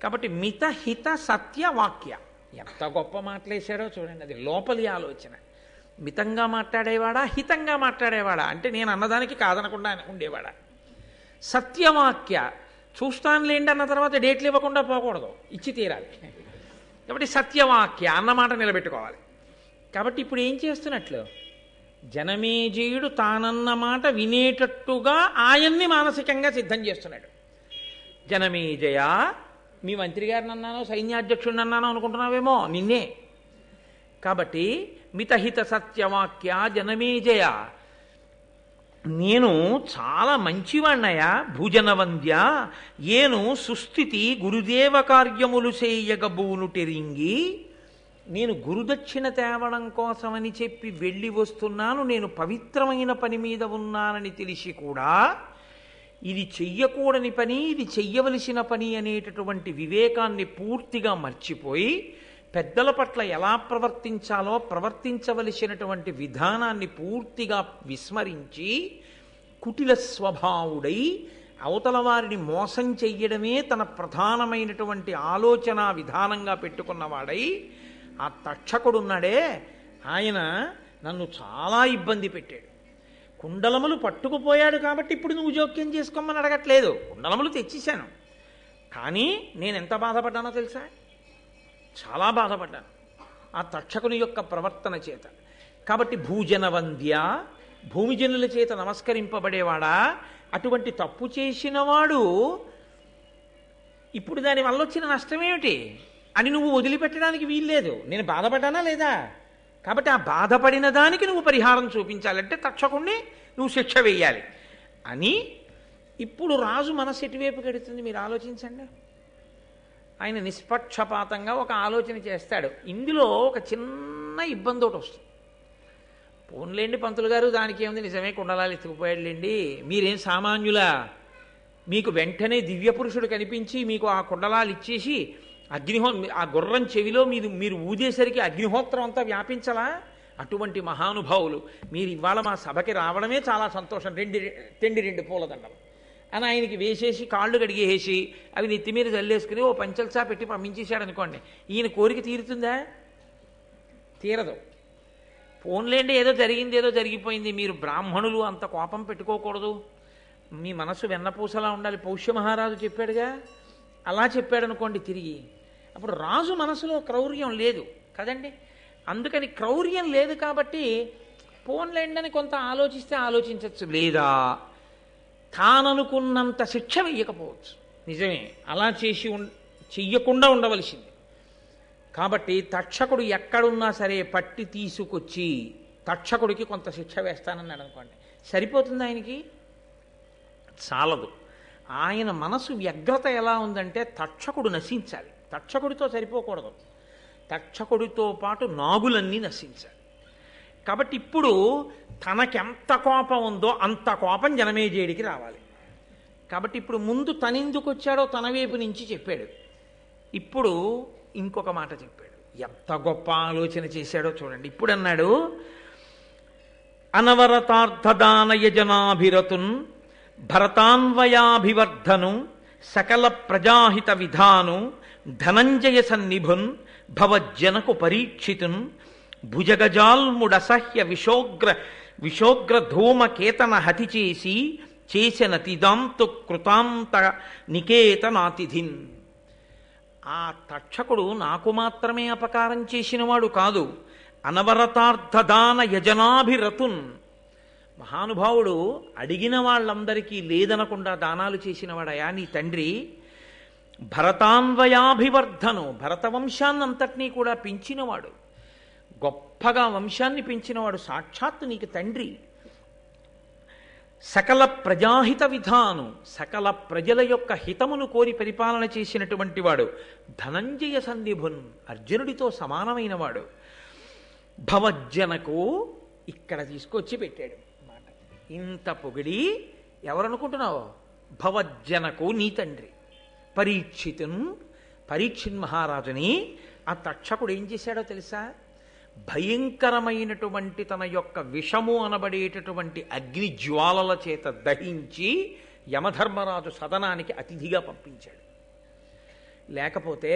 కాబట్టి మిత హిత సత్య వాక్య, ఎంత గొప్ప మాటలేశాడో చూడండి. అది లోపలి ఆలోచన. మితంగా మాట్లాడేవాడా, హితంగా మాట్లాడేవాడా అంటే నేను అన్నదానికి కాదనకుండా ఉండేవాడా. సత్యవాక్య, చూస్తానులేండి అన్న తర్వాత డేట్లు ఇవ్వకుండా పోకూడదు, ఇచ్చి తీరాలి. కాబట్టి సత్యవాక్య అన్నమాట నిలబెట్టుకోవాలి. కాబట్టి ఇప్పుడు ఏం చేస్తున్నట్లు, జనమేజయుడు తానన్న మాట వినేటట్టుగా ఆయన్ని మానసికంగా సిద్ధం చేస్తున్నాడు. జనమేజయ, మీ మంత్రి గారిని అన్నానో సైన్యాధ్యక్షుడిని అన్నానో అనుకుంటున్నావేమో, నిన్నే. కాబట్టి మితహిత సత్యవాక్య జనమేజయ, నేను చాలా మంచివాణ్ణయా. భూజనవంద్య, ఏను సుస్థితి గురుదేవ కార్యములు చేయగబూనుటెరింగి, నేను గురుదక్షిణ తేవడం కోసమని చెప్పి వెళ్ళి వస్తున్నాను, నేను పవిత్రమైన పని మీద ఉన్నానని తెలిసి కూడా ఇది చెయ్యకూడని పని, ఇది చెయ్యవలసిన పని అనేటటువంటి వివేకాన్ని పూర్తిగా మర్చిపోయి పెద్దల పట్ల ఎలా ప్రవర్తించాలో ప్రవర్తించవలసినటువంటి విధానాన్ని పూర్తిగా విస్మరించి కుటిల స్వభావుడై అవతల వారిని మోసం చెయ్యడమే తన ప్రధానమైనటువంటి ఆలోచన విధానంగా పెట్టుకున్నవాడై ఆ తక్షకుడున్నాడే, ఆయన నన్ను చాలా ఇబ్బంది పెట్టాడు. కుండలములు పట్టుకుపోయాడు కాబట్టి ఇప్పుడు నువ్వు జోక్యం చేసుకోమని అడగట్లేదు, కుండలములు తెచ్చేశాను. కానీ నేను ఎంత బాధపడ్డానో తెలుసా, చాలా బాధపడ్డాను ఆ తక్షకుని యొక్క ప్రవర్తన చేత. కాబట్టి భూజనవంద్య, భూమిజనుల చేత నమస్కరింపబడేవాడా, అటువంటి తప్పు చేసినవాడు ఇప్పుడు దానివల్ల వచ్చిన నష్టమేమిటి అని నువ్వు వదిలిపెట్టడానికి వీల్లేదు. నేను బాధపడ్డానా లేదా, కాబట్టి ఆ బాధపడిన దానికి నువ్వు పరిహారం చూపించాలంటే తక్షకుణ్ణి నువ్వు శిక్ష వేయాలి అని. ఇప్పుడు రాజు మనసు ఎటువైపు గడుతుంది మీరు ఆలోచించండి. ఆయన నిష్పక్షపాతంగా ఒక ఆలోచన చేస్తాడు. ఇందులో ఒక చిన్న ఇబ్బంది ఒకటి వస్తుంది. పోన్లేండి పంతులు గారు, దానికి ఏముంది, నిజమే కుండలాలు ఎత్తుకుపోయాడులేండి, మీరేం సామాన్యులా, మీకు వెంటనే దివ్య పురుషుడు కనిపించి మీకు ఆ కుండలాలు ఇచ్చేసి ఆ గుర్రం చెవిలో మీరు ఊదేసరికి అగ్నిహోత్రం అంతా వ్యాపించలా, అటువంటి మహానుభావులు మీరు ఇవాళ మా సభకి రావడమే చాలా సంతోషం, రెండు పూలదండలు అని ఆయనకి వేసేసి కాళ్ళు కడిగేసి అవి నెత్తి మీద జల్లేసుకుని ఓ పంచల్సా పెట్టి పంపించేశాడు అనుకోండి, ఈయన కోరిక తీరుతుందా? తీరదు. పోన్లేండి, ఏదో జరిగింది, ఏదో జరిగిపోయింది, మీరు బ్రాహ్మణులు అంత కోపం పెట్టుకోకూడదు, మీ మనసు వెన్నపూసలా ఉండాలి, పౌష్య మహారాజు చెప్పాడుగా, అలా చెప్పాడు అనుకోండి తిరిగి, అప్పుడు రాజు మనసులో క్రౌర్యం లేదు కదండి. అందుకని క్రౌర్యం లేదు కాబట్టి పోన్లేండి అని కొంత ఆలోచిస్తే ఆలోచించవచ్చు, లేదా తాననుకున్నంత శిక్ష వెయ్యకపోవచ్చు. నిజమే, అలా చెయ్యకుండా ఉండవలసింది. కాబట్టి తక్షకుడు ఎక్కడున్నా సరే పట్టి తీసుకొచ్చి తక్షకుడికి కొంత శిక్ష వేస్తానన్నాడు అనుకోండి, సరిపోతుంది ఆయనకి? చాలదు. ఆయన మనసు వ్యగ్రత ఎలా ఉందంటే తక్షకుడు నశించాలి, తక్షకుడితో సరిపోకూడదు, తక్షకుడితో పాటు నాగులన్నీ నశించాలి. కాబట్టి ఇప్పుడు తనకెంత కోపం ఉందో అంత కోపం జనమేజయుడికి రావాలి. కాబట్టి ఇప్పుడు ముందు తనెందుకు వచ్చాడో తన వైపు నుంచి చెప్పాడు, ఇప్పుడు ఇంకొక మాట చెప్పాడు. ఎంత గొప్ప ఆలోచన చేశాడో చూడండి. ఇప్పుడు అన్నాడు, అనవరతార్థదానయజనాభిరతున్ భరతాన్వయాభివర్ధను సకల ప్రజాహిత విధాను ధనంజయ సన్నిభున్ భవజ్జనకు పరీక్షితున్ భుజగజాల్ముడసహ్య విశోగ్ర ధూమకేతన హతి చేసిన తిదాంతు కృతాంత నికేతనాతిథిన్. ఆ తక్షకుడు నాకు మాత్రమే అపకారం చేసినవాడు కాదు, అనవరతార్థదాన యజనాభిరతున్. మహానుభావుడు అడిగిన వాళ్ళందరికీ లేదనకుండా దానాలు చేసినవాడయా నీ తండ్రి. భరతాన్వయాభివర్ధను, భరతవంశాన్నంతటినీ కూడా పెంచినవాడు, గొప్పగా వంశాన్ని పెంచినవాడు సాక్షాత్తు నీకు తండ్రి. సకల ప్రజాహిత విధాను, సకల ప్రజల యొక్క హితమును కోరి పరిపాలన చేసినటువంటి వాడు. ధనంజయ సంధిభున్, అర్జునుడితో సమానమైన వాడు. భవజ్జనకు, ఇక్కడ తీసుకొచ్చి పెట్టాడు మాట. ఇంత పొగిడి ఎవరనుకుంటున్నావో, భవజ్జనకు నీ తండ్రి పరీక్షితున్, పరీక్షిన్ మహారాజుని ఆ తక్షకుడు ఏం చేశాడో తెలుసా? భయంకరమైనటువంటి తన యొక్క విషము అనబడేటటువంటి అగ్ని జ్వాలల చేత దహించి యమధర్మరాజు సదనానికి అతిథిగా పంపించాడు. లేకపోతే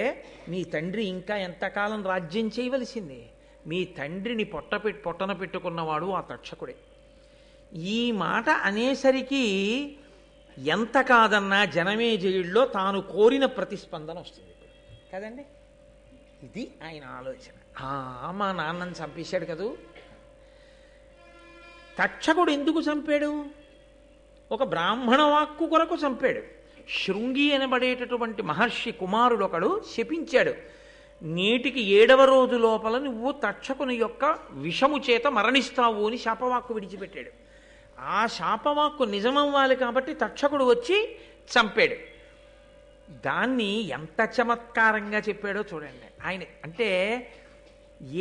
మీ తండ్రి ఇంకా ఎంతకాలం రాజ్యం చేయవలసిందే. మీ తండ్రిని పొట్టన పెట్టుకున్నవాడు ఆ తక్షకుడే. ఈ మాట అనేసరికి ఎంత కాదన్నా జనమేజయుడిలో తాను కోరిన ప్రతిస్పందన వస్తుంది కదండి. ఇది ఆయన ఆలోచన. మా నాన్నని చంపేశాడు కదూ. తక్షకుడు ఎందుకు చంపాడు? ఒక బ్రాహ్మణ వాక్కు కొరకు చంపాడు. శృంగి అనబడేటటువంటి మహర్షి కుమారుడు ఒకడు శపించాడు, నేటికి 7వ రోజు లోపల నువ్వు తక్షకుని యొక్క విషము చేత మరణిస్తావు అని శాపవాక్కు విడిచిపెట్టాడు. ఆ శాపవాక్కు నిజమవ్వాలి కాబట్టి తక్షకుడు వచ్చి చంపాడు. దాన్ని ఎంత చమత్కారంగా చెప్పాడో చూడండి ఆయన. అంటే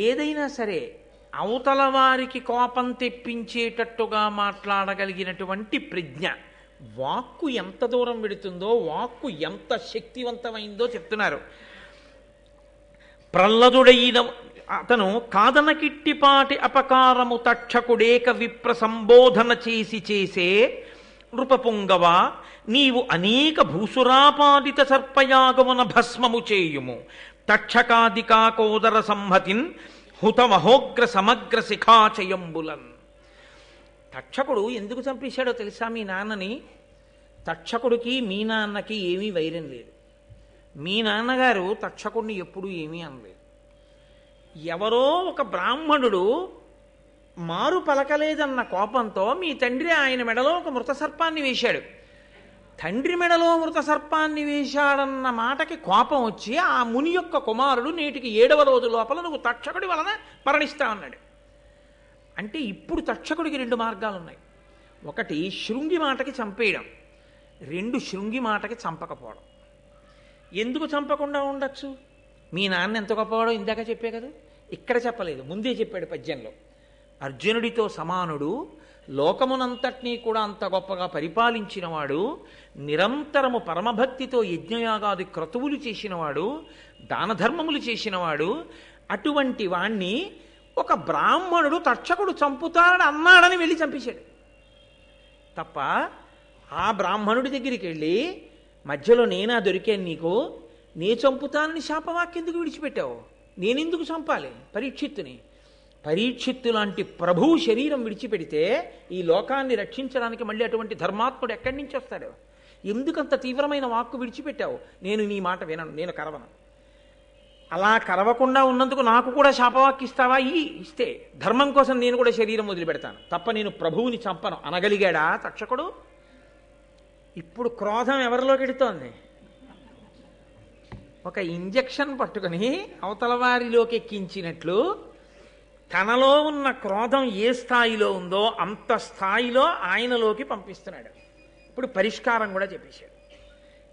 ఏదైనా సరే అవతల వారికి కోపం తెప్పించేటట్టుగా మాట్లాడగలిగినటువంటి ప్రజ్ఞ. వాక్కు ఎంత దూరం వెడుతుందో, వాక్కు ఎంత శక్తివంతమైందో చెప్తున్నారు. ప్రహ్లదుడైన అతను కాదనకిట్టిపాటి అపకారము తక్షకుడేక విప్ర సంబోధన చేసే నృపపుంగవ, నీవు అనేక భూసురాపాదిత సర్పయాగమున భస్మము చేయుము. తక్షకాదికాకోదర సంహతిన్ హుతమహోగ్ర సమగ్ర శిఖాచయంబులన్. తక్షకుడు ఎందుకు చంపేశాడో తెలుసా మీ నాన్నని? తక్షకుడికి మీ నాన్నకి ఏమీ వైరం లేదు. మీ నాన్నగారు తక్షకుడిని ఎప్పుడూ ఏమీ అనలేదు. ఎవరో ఒక బ్రాహ్మణుడు మారు పలకలేదన్న కోపంతో మీ తండ్రి ఆయన మెడలో ఒక మృత సర్పాన్ని వేశాడు. తండ్రి మెడలో మృత సర్పాన్ని వేశాడన్న మాటకి కోపం వచ్చి ఆ ముని యొక్క కుమారుడు నేటికి 7వ రోజు లోపల నువ్వు తక్షకుడి వలన మరణిస్తా అన్నాడు. అంటే ఇప్పుడు తక్షకుడికి 2 మార్గాలు ఉన్నాయి. ఒకటి శృంగి మాటకి చంపేయడం, 2 శృంగి మాటకి చంపకపోవడం. ఎందుకు చంపకుండా ఉండొచ్చు? మీ నాన్న ఎంత గొప్పవాడో ఇందాక చెప్పే కదా, ఇక్కడ చెప్పలేదు, ముందే చెప్పాడు పద్యంలో. అర్జునుడితో సమానుడు, లోకమునంతటినీ కూడా అంత గొప్పగా పరిపాలించినవాడు, నిరంతరము పరమభక్తితో యజ్ఞయాగాది క్రతువులు చేసినవాడు, దానధర్మములు చేసినవాడు. అటువంటి వాణ్ణి ఒక బ్రాహ్మణుడు తక్షకుడు చంపుతాడని అన్నాడని వెళ్ళి చంపేశాడు తప్ప, ఆ బ్రాహ్మణుడి దగ్గరికి వెళ్ళి మధ్యలో నేనా దొరికాను నీకు, నే చంపుతానని శాపవాక్కెందుకు విడిచిపెట్టావు? నేనెందుకు చంపాలి పరీక్షిత్తుని? పరీక్షిత్తు లాంటి ప్రభువు శరీరం విడిచిపెడితే ఈ లోకాన్ని రక్షించడానికి మళ్ళీ అటువంటి ధర్మాత్ముడు ఎక్కడి నుంచి వస్తాడు? ఎందుకంత తీవ్రమైన వాక్కు విడిచిపెట్టావు? నేను నీ మాట వినను, నేను కరవను. అలా కరవకుండా ఉన్నందుకు నాకు కూడా శాపవాక్కు ఇస్తావా? ఇస్తే ధర్మం కోసం నేను కూడా శరీరం వదిలిపెడతాను తప్ప నేను ప్రభువుని చంపను అనగలిగాడా తక్షకుడు? ఇప్పుడు క్రోధం ఎవరిలోకి ఎడుతోంది? ఒక ఇంజెక్షన్ పట్టుకొని అవతల వారిలోకి ఎక్కించినట్లు తనలో ఉన్న క్రోధం ఏ స్థాయిలో ఉందో అంత స్థాయిలో ఆయనలోకి పంపిస్తున్నాడు. ఇప్పుడు పరిష్కారం కూడా చెప్పేశాడు.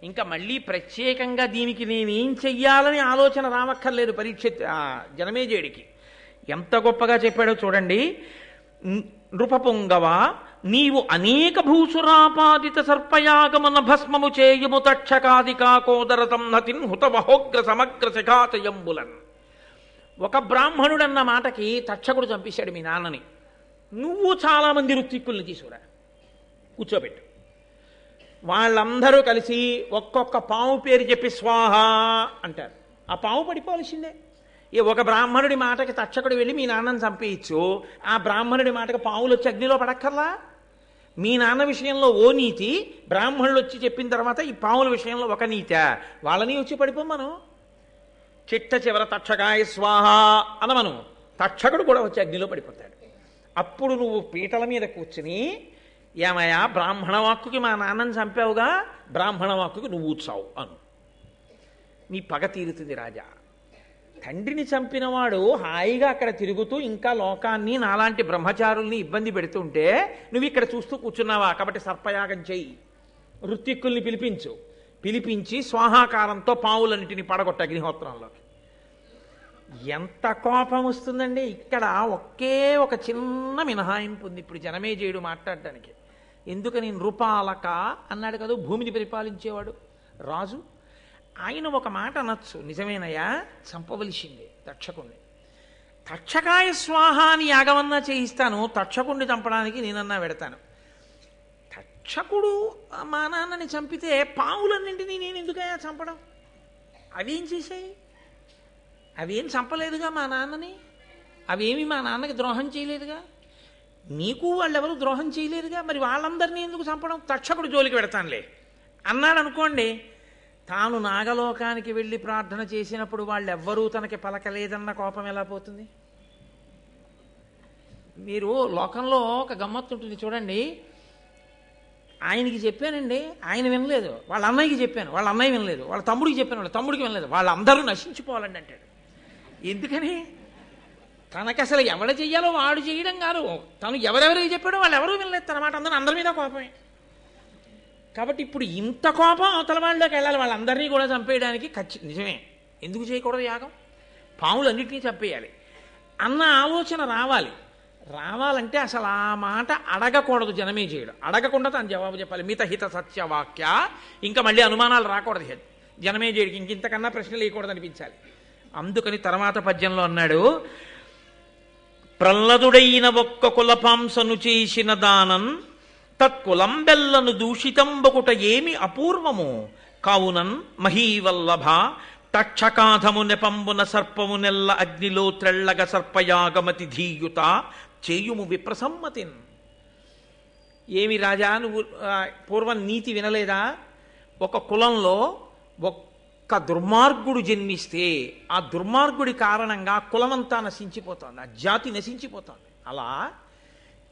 ఇంకా మళ్ళీ ప్రత్యేకంగా దీనికి నేనేం చెయ్యాలని ఆలోచన రావక్కర్లేదు జనమేజయుడికి. ఎంత గొప్పగా చెప్పాడో చూడండి. నృపపుంగవ, నీవు అనేక భూసురాపాదిత సర్పయాగమన భస్మము చేయుము తక్షకాదికాకోదర సంహతిన్ హుతవహోగ్ర సమగ్ర శిఖాచయంబులన్. ఒక బ్రాహ్మణుడన్న మాటకి తక్షకుడు చంపేశాడు మీ నాన్నని. నువ్వు చాలామంది ఋత్విక్కుల్ని తీసుకురా, కూర్చోబెట్టు. వాళ్ళందరూ కలిసి ఒక్కొక్క పాము పేరు చెప్పి స్వాహ అంటారు. ఆ పాము పడిపోవలసిందే. ఒక బ్రాహ్మణుడి మాటకి తక్షకుడు వెళ్ళి మీ నాన్నని చంపేయచ్చు, ఆ బ్రాహ్మణుడి మాటకి పావులు వచ్చి అగ్నిలో పడక్కర్లా? మీ నాన్న విషయంలో ఓ నీతి, బ్రాహ్మణులు వచ్చి చెప్పిన తర్వాత ఈ పావుల విషయంలో ఒక నీత, వాళ్ళని వచ్చి పడిపోమను. చిట్ట చివర తక్షకాయ స్వాహ అనమను, తక్షకుడు కూడా వచ్చి అగ్నిలో పడిపోతాడు. అప్పుడు నువ్వు పీటల మీద కూర్చుని, ఏమయ్యా బ్రాహ్మణ వాక్కుకి మా నాన్నని చంపావుగా, బ్రాహ్మణ వాక్కుకి నువ్వు చావు అను. నీ పగ తీరుతుంది రాజా. తండ్రిని చంపినవాడు హాయిగా అక్కడ తిరుగుతూ ఇంకా లోకాన్ని నాలాంటి బ్రహ్మచారుల్ని ఇబ్బంది పెడుతుంటే నువ్వు ఇక్కడ చూస్తూ కూర్చున్నావా? కాబట్టి సర్పయాగం చెయ్యి, ఋత్విక్కుల్ని పిలిపించి స్వాహాకారంతో పావులన్నిటిని పడగొట్ట అగ్నిహోత్రంలోకి. ఎంత కోపం వస్తుందండి. ఇక్కడ ఒకే ఒక చిన్న మినహాయింపు ఉంది ఇప్పుడు జనమేజయుడు మాట్లాడడానికి. ఎందుకని? నృపాలక అన్నాడు కదా భూమిని పరిపాలించేవాడు రాజు. ఆయన ఒక మాట అనొచ్చు, నిజమేనయ్యా చంపవలసిందే తక్షకుణ్ణి. తక్షకాయ స్వాహ అని యాగమన్నా చేయిస్తాను, తక్షకుణ్ణి చంపడానికి నేనన్నా పెడతాను. తక్షకుడు మా నాన్నని చంపితే పావులన్నింటినీ నేను ఎందుకయ్యా చంపడం? అవేం చేశాయి? అవేం చంపలేదుగా మా నాన్నని, అవేమి మా నాన్నకి ద్రోహం చేయలేదుగా, నీకు వాళ్ళెవరు ద్రోహం చేయలేదుగా, మరి వాళ్ళందరినీ ఎందుకు చంపడం? తక్షకుడు జోలికి పెడతానులే అన్నాడు అనుకోండి. తాను నాగలోకానికి వెళ్ళి ప్రార్థన చేసినప్పుడు వాళ్ళెవ్వరూ తనకి పలకలేదన్న కోపం ఎలా పోతుంది? మీరు లోకంలో ఒక గమ్మత్తు ఉంటుంది చూడండి. ఆయనకి చెప్పానండి, ఆయన వినలేదు. వాళ్ళ అన్నయ్యకి చెప్పాను, వాళ్ళ అన్నయ్య వినలేదు. వాళ్ళ తమ్ముడికి చెప్పాను, వాళ్ళ తమ్ముడికి వినలేదు. వాళ్ళందరూ నశించిపోవాలండి అంటాడు. ఎందుకని? తనకి అసలు ఎవడ చెయ్యాలో వాడు చేయడం కాదు, తను ఎవరెవరికి చెప్పాడో వాళ్ళు ఎవరూ వినలేదు తన మాట. అందరి మీద కోపమే. కాబట్టి ఇప్పుడు ఇంత కోపం అవతల వాళ్ళలోకి వెళ్ళాలి, వాళ్ళందరినీ కూడా చంపేయడానికి. నిజమే, ఎందుకు చేయకూడదు యాగం? పాములన్నింటినీ చంపేయాలి అన్న ఆలోచన రావాలంటే అసలు ఆ మాట అడగకూడదు జనమేజయుడు. అడగకుండా తను జవాబు చెప్పాలి. మితహిత సత్యవాక్య. ఇంకా మళ్ళీ అనుమానాలు రాకూడదు జనమేజయుడికి, ఇంతకన్నా ప్రశ్నలు వేయకూడదు అనిపించాలి. అందుకని తర్వాత పద్యంలో అన్నాడు, ప్రహ్లదుడైన ఒక్క కులపాంసను చేసిన దానన్ తత్కులం బెల్లను దూషితంబకుట ఏమి అపూర్వము కావునన్ మహీవల్లభ తక్షకాధము నెపంబున సర్పము నెల్ల అగ్నిలో త్రెళ్ళగ సర్పయాగమతి ధీయుత చేయుము విప్రసమ్మతిన్. ఏమి రాజా నువ్వు పూర్వం నీతి వినలేదా? ఒక కులంలో ఒక్క దుర్మార్గుడు జన్మిస్తే ఆ దుర్మార్గుడి కారణంగా కులమంతా నశించిపోతోంది, ఆ జాతి నశించిపోతోంది. అలా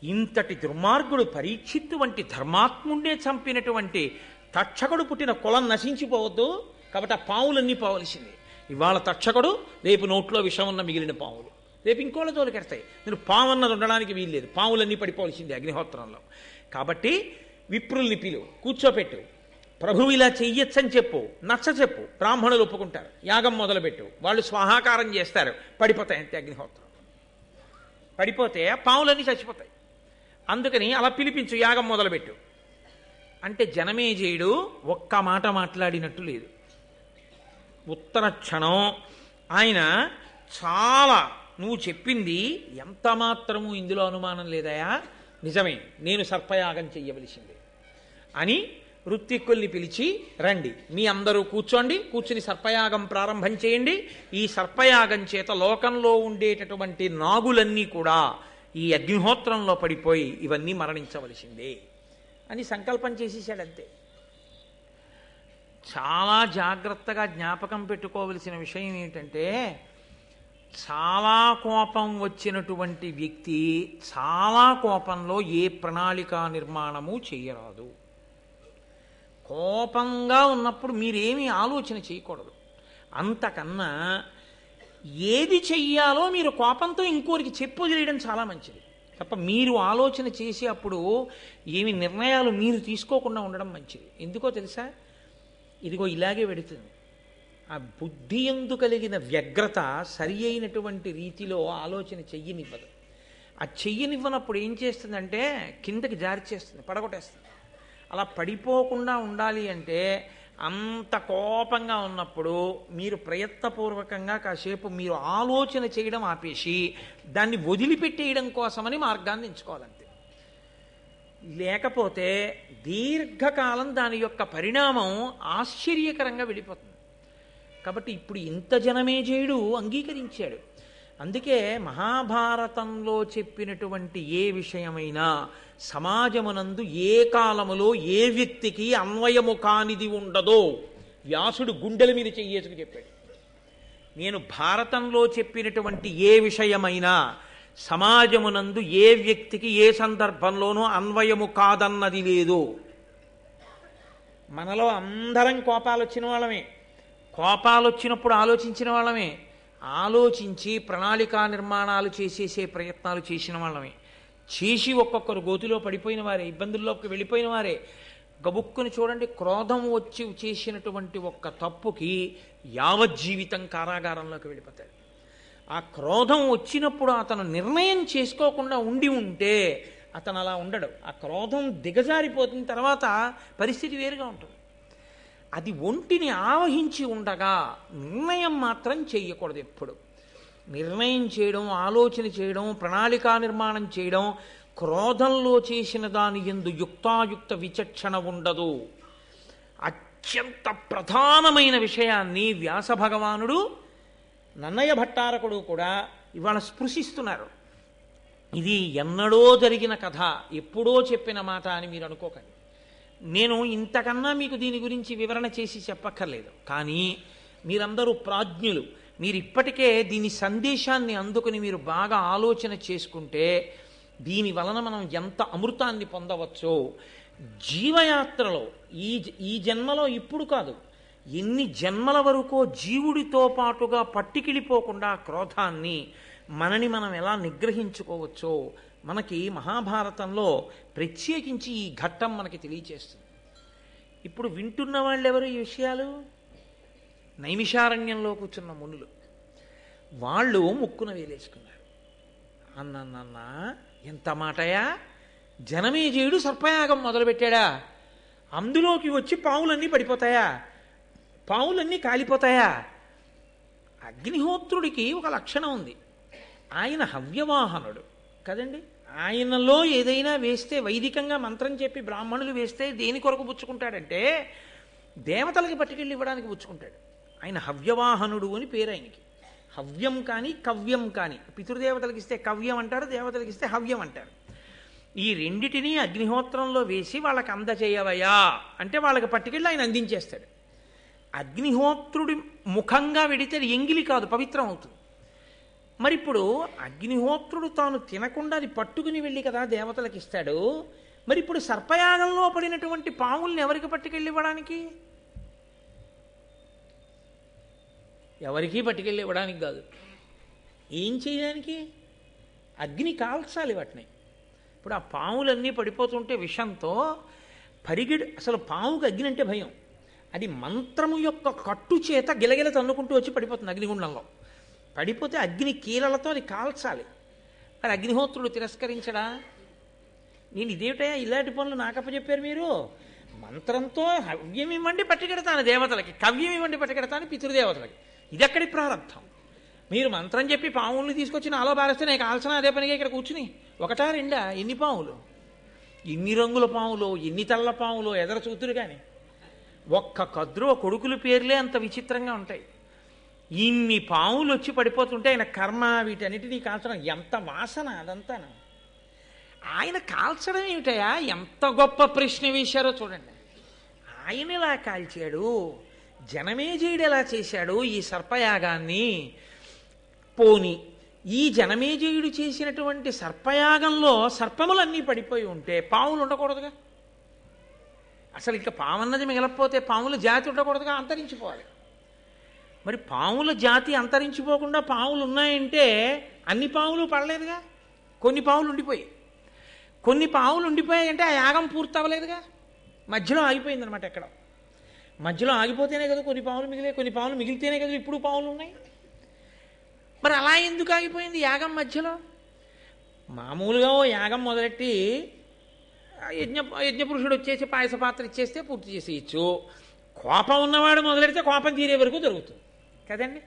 ఇంతటి దుర్మార్గుడు పరీక్షిత్తు వంటి ధర్మాత్ముండే చంపినటువంటి తక్షకుడు పుట్టిన కులం నశించిపోవద్దు. కాబట్టి ఆ పావులన్నీ పోవలసింది. ఇవాళ తక్షకుడు, రేపు నోట్లో విషం ఉన్న మిగిలిన పావులు, రేపు ఇంకోళ్ళ తోలికెడతాయి. నేను పావు అన్నది ఉండడానికి వీల్లేదు, పావులన్నీ పడిపోవలసింది అగ్నిహోత్రంలో. కాబట్టి విప్రుల్ని కూర్చోపెట్టు, ప్రభువు ఇలా చెయ్యొచ్చని చెప్పు, నచ్చ చెప్పు, బ్రాహ్మణులు ఒప్పుకుంటారు. యాగం మొదలుపెట్టు, వాళ్ళు స్వాహాకారం చేస్తారు, పడిపోతాయి అంతే. అగ్నిహోత్రం పడిపోతే పావులన్నీ చచ్చిపోతాయి. అందుకని అలా పిలిపించు, యాగం మొదలుపెట్టు అంటే జనమేజయుడు ఒక్క మాట మాట్లాడినట్టు లేదు. ఉత్తర క్షణం ఆయన చాలా, నువ్వు చెప్పింది ఎంత మాత్రము ఇందులో అనుమానం లేదయా, నిజమే, నేను సర్పయాగం చెయ్యవలసిందే అని ఋత్విక్కుల్ని పిలిచి, రండి మీ అందరూ కూర్చుని సర్పయాగం ప్రారంభం చేయండి. ఈ సర్పయాగం చేత లోకంలో ఉండేటటువంటి నాగులన్నీ కూడా ఈ అగ్నిహోత్రంలో పడిపోయి ఇవన్నీ మరణించవలసిందే అని సంకల్పం చేసేసాడంతే. చాలా జాగ్రత్తగా జ్ఞాపకం పెట్టుకోవలసిన విషయం ఏంటంటే, చాలా కోపం వచ్చినటువంటి వ్యక్తి చాలా కోపంలో ఏ ప్రణాళికా నిర్మాణము చేయరాదు. కోపంగా ఉన్నప్పుడు మీరేమీ ఆలోచన చేయకూడదు. అంతకన్నా ఏది చెయ్యాలో మీరు కోపంతో ఇంకోరికి చెప్పొదిలేయడం చాలా మంచిది తప్ప మీరు ఆలోచన చేసి అప్పుడు ఏమి నిర్ణయాలు మీరు తీసుకోకుండా ఉండడం మంచిది. ఎందుకో తెలుసా? ఇదిగో ఇలాగే పెడుతుంది. ఆ బుద్ధి యందు కలిగిన వ్యగ్రత సరి అయినటువంటి రీతిలో ఆలోచన చెయ్యనివ్వదు. ఆ చెయ్యనివ్వనప్పుడు ఏం చేస్తుందంటే కిందకి జారి చేస్తుంది, పడగొట్టేస్తుంది. అలా పడిపోకుండా ఉండాలి అంటే అంత కోపంగా ఉన్నప్పుడు మీరు ప్రయత్నపూర్వకంగా కాసేపు మీరు ఆలోచన చేయడం ఆపేసి దాన్ని వదిలిపెట్టేయడం కోసమని మార్గాన్ని ఎంచుకోవాలంతే. లేకపోతే దీర్ఘకాలం దాని యొక్క పరిణామం ఆశ్చర్యకరంగా వెళ్ళిపోతుంది. కాబట్టి ఇప్పుడు ఇంత జనమేజయుడు అంగీకరించాడు. అందుకే మహాభారతంలో చెప్పినటువంటి ఏ విషయమైనా సమాజమునందు ఏ కాలములో ఏ వ్యక్తికి అన్వయము కానిది ఉండదో వ్యాసుడు గుండెల మీద చెయ్యేసుకు చెప్పాడు. నేను భారతంలో చెప్పినటువంటి ఏ విషయమైనా సమాజమునందు ఏ వ్యక్తికి ఏ సందర్భంలోనూ అన్వయము కాదన్నది లేదు. మనలో అందరం కోపాలు వచ్చిన వాళ్ళమే, కోపాలు వచ్చినప్పుడు ఆలోచించిన వాళ్ళమే, ఆలోచించి ప్రణాళికా నిర్మాణాలు చేసేసే ప్రయత్నాలు చేసిన వాళ్ళమే, చేసి ఒక్కొక్కరు గోతిలో పడిపోయిన వారే, ఇబ్బందుల్లోకి వెళ్ళిపోయిన వారే. గబుక్కుని చూడండి, క్రోధం వచ్చి చేసినటువంటి ఒక్క తప్పుకి యావజ్జీవితం కారాగారంలోకి వెళ్ళిపోతాడు. ఆ క్రోధం వచ్చినప్పుడు అతను నిర్ణయం చేసుకోకుండా ఉంటే అతను అలా ఉండడు. ఆ క్రోధం దిగజారిపోతున్న తర్వాత పరిస్థితి వేరుగా ఉంటుంది. అది ఒంటిని ఆవహించి ఉండగా నిర్ణయం మాత్రం చేయకూడదు. ఎప్పుడు నిర్ణయం చేయడం, ఆలోచన చేయడం, ప్రణాళికా నిర్మాణం చేయడం, క్రోధంలో చేసిన దాని యందు యుక్తాయుక్త విచక్షణ ఉండదు. అత్యంత ప్రధానమైన విషయాన్ని వ్యాస భగవానుడు, నన్నయ్య భట్టారకుడు కూడా ఇవాళ స్పృశిస్తున్నారు. ఇది ఎన్నడో జరిగిన కథ, ఎప్పుడో చెప్పిన మాట అని మీరు అనుకోకండి. నేను ఇంతకన్నా మీకు దీని గురించి వివరణ చేసి చెప్పక్కర్లేదు. కానీ మీరందరూ ప్రాజ్ఞులు, మీరు ఇప్పటికే దీని సందేశాన్ని అందుకుని మీరు బాగా ఆలోచన చేసుకుంటే దీని వలన మనం ఎంత అమృతాన్ని పొందవచ్చో, జీవయాత్రలో ఈ జన్మలో ఇప్పుడు కాదు, ఎన్ని జన్మల వరకో జీవుడితో పాటుగా పట్టికిడిపోకుండా క్రోధాన్ని మనని మనం ఎలా నిగ్రహించుకోవచ్చో మనకి మహాభారతంలో ప్రత్యేకించి ఈ ఘట్టం మనకి తెలియచేస్తుంది. ఇప్పుడు వింటున్న వాళ్ళు ఎవరు ఈ విషయాలు? నైమిషారణ్యంలో కూర్చున్న మునులు. వాళ్ళు ముక్కున వేలేసుకున్నారు. అన్న ఎంత మాటయా, జనమేజయుడు సర్పయాగం మొదలుపెట్టాడా, అందులోకి వచ్చి పావులన్నీ పడిపోతాయా, పావులన్నీ కాలిపోతాయా? అగ్నిహోత్రుడికి ఒక లక్షణం ఉంది, ఆయన హవ్యవాహనుడు కదండి. ఆయనలో ఏదైనా వేస్తే, వైదికంగా మంత్రం చెప్పి బ్రాహ్మణులు వేస్తే దేని కొరకు పుచ్చుకుంటాడంటే దేవతలకి పట్టుకెళ్ళి ఇవ్వడానికి పుచ్చుకుంటాడు. ఆయన హవ్యవాహనుడు అని పేరు ఆయనకి. హవ్యం కానీ కవ్యం కానీ, పితృదేవతలకి ఇస్తే కవ్యం అంటారు, దేవతలకి ఇస్తే హవ్యం అంటారు. ఈ రెండిటినీ అగ్నిహోత్రంలో వేసి వాళ్ళకి అందచేయవయా అంటే వాళ్ళకి పట్టుకెళ్ళి ఆయన అందించేస్తాడు. అగ్నిహోత్రుడి ముఖంగా వెడితే ఎంగిలి కాదు, పవిత్రం అవుతుంది. మరి ఇప్పుడు అగ్నిహోత్రుడు తాను తినకుండా అది పట్టుకుని వెళ్ళి కదా దేవతలకు ఇస్తాడు. మరి ఇప్పుడు సర్పయాగంలో పడినటువంటి పాముల్ని ఎవరికి పట్టుకెళ్ళి ఇవ్వడానికి? ఎవరికీ పట్టుకెళ్ళి ఇవ్వడానికి కాదు. ఏం చేయడానికి? అగ్ని కాల్చాలి వాటిని. ఇప్పుడు ఆ పాములన్నీ పడిపోతుంటే విషంతో అసలు పాముకి అగ్ని అంటే భయం. అది మంత్రము యొక్క కట్టు చేత గిలగిల తన్నుకుంటూ వచ్చి పడిపోతుంది అగ్నిగుండంలో. పడిపోతే అగ్ని కీలలతో అది కాల్చాలి. మరి అగ్నిహోత్రుడు తిరస్కరించడా? నేను ఇదేమిటయా ఇలాంటి పనులు నాకప్ప చెప్పారు మీరు, మంత్రంతో హవ్యం ఇవ్వండి పట్టుకెడతాను దేవతలకి, కవ్యం ఇవ్వండి పట్టుకెడతాను పితృదేవతలకి. ఇదెక్కడి ప్రారంభం? మీరు మంత్రం చెప్పి పాముల్ని తీసుకొచ్చి నాలో బారేస్తే నేను కాల్సిన అదే పనిగా ఇక్కడ కూర్చుని ఒకటా రెండా ఎన్ని పాములు, ఎన్ని రంగుల పాములు, ఎన్ని తెల్ల పాములు ఎదర చూతురు. కానీ ఒక్క కద్రో కొడుకుల పేర్లే అంత విచిత్రంగా ఉంటాయి. ఇన్ని పాములు వచ్చి పడిపోతుంటే ఆయన కర్మ వీటన్నిటినీ కాల్చడం, ఎంత వాసన అదంతా. ఆయన కాల్చడం ఏమిటయా? ఎంత గొప్ప ప్రశ్న వేశారో చూడండి. ఆయన ఎలా కాల్చాడు, జనమేజయుడు ఎలా చేశాడు ఈ సర్పయాగాన్ని? పోని ఈ జనమేజయుడు చేసినటువంటి సర్పయాగంలో సర్పములన్నీ పడిపోయి ఉంటే పాములు ఉండకూడదుగా? అసలు ఇక పామన్నది మిగలకపోతే పాముల జాతి ఉండకూడదుగా, అంతరించిపోవాలి. మరి పాముల జాతి అంతరించిపోకుండా పాములు ఉన్నాయంటే అన్ని పాములు పడలేదుగా, కొన్ని పాములు ఉండిపోయాయి. కొన్ని పాములు ఉండిపోయాయంటే ఆ యాగం పూర్తి అవ్వలేదుగా, మధ్యలో ఆగిపోయిందనమాట. ఎక్కడ మధ్యలో ఆగిపోతేనే కదా కొన్ని పాములు మిగిలే, కొన్ని పాములు మిగిలితేనే కదా ఇప్పుడు పాములు ఉన్నాయి. మరి అలా ఎందుకు ఆగిపోయింది యాగం మధ్యలో? మామూలుగా ఓ యాగం మొదలెట్టి యజ్ఞపురుషుడు వచ్చేసి పాయస పాత్ర ఇచ్చేస్తే పూర్తి చేసేయచ్చు. కోపం ఉన్నవాడు మొదలెడితే కోపం తీరే వరకు జరుగుతుంది కదండి.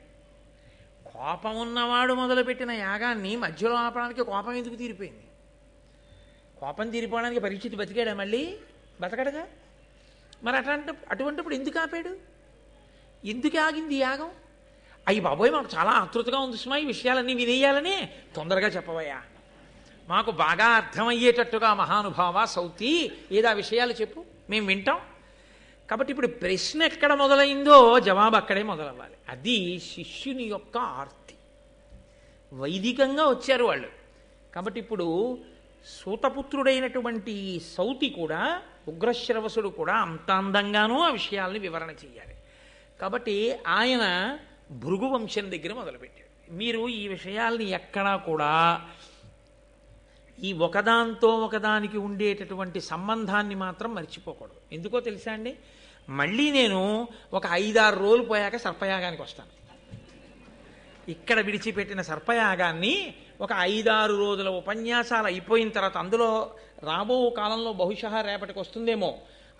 కోపం ఉన్నవాడు మొదలుపెట్టిన యాగాన్ని మధ్యలో ఆపడానికి కోపం ఎందుకు తీరిపోయింది? కోపం తీరిపోవడానికి పరీక్షిత్ బతికాడా? మళ్ళీ బతకడగా. మరి అటువంటిప్పుడు ఎందుకు ఆపాడు? ఎందుకు ఆగింది యాగం? అయ్యి బాబోయ్ మాకు చాలా ఆతృతగా ఉంది సుమా ఈ విషయాలన్నీ వినేయాలని, తొందరగా చెప్పవయ్యా, మాకు బాగా అర్థమయ్యేటట్టుగా మహానుభావ సౌతి ఏదా విషయాలు చెప్పు, మేము వింటాం. కాబట్టి ఇప్పుడు ప్రశ్న ఎక్కడ మొదలైందో జవాబు అక్కడే మొదలవ్వాలి. అది శిష్యుని యొక్క ఆర్తి. వైదికంగా వచ్చారు వాళ్ళు. కాబట్టి ఇప్పుడు సూతపుత్రుడైనటువంటి సౌతి కూడా, ఉగ్రశ్రవసుడు కూడా అంత అందంగానూ ఆ విషయాల్ని వివరణ చెయ్యాలి. కాబట్టి ఆయన భృగు వంశం దగ్గర మొదలుపెట్టాడు. మీరు ఈ విషయాల్ని ఎక్కడా కూడా ఈ ఒకదాంతో ఒకదానికి ఉండేటటువంటి సంబంధాన్ని మాత్రం మర్చిపోకూడదు. ఎందుకో తెలుసా అండి, మళ్ళీ నేను ఒక 5-6 రోజులు పోయాక సర్పయాగానికి వస్తాను. ఇక్కడ విడిచిపెట్టిన సర్పయాగాన్ని ఒక 5-6 రోజుల ఉపన్యాసాలు అయిపోయిన తర్వాత, అందులో రాబో కాలంలో బహుశా రేపటికి వస్తుందేమో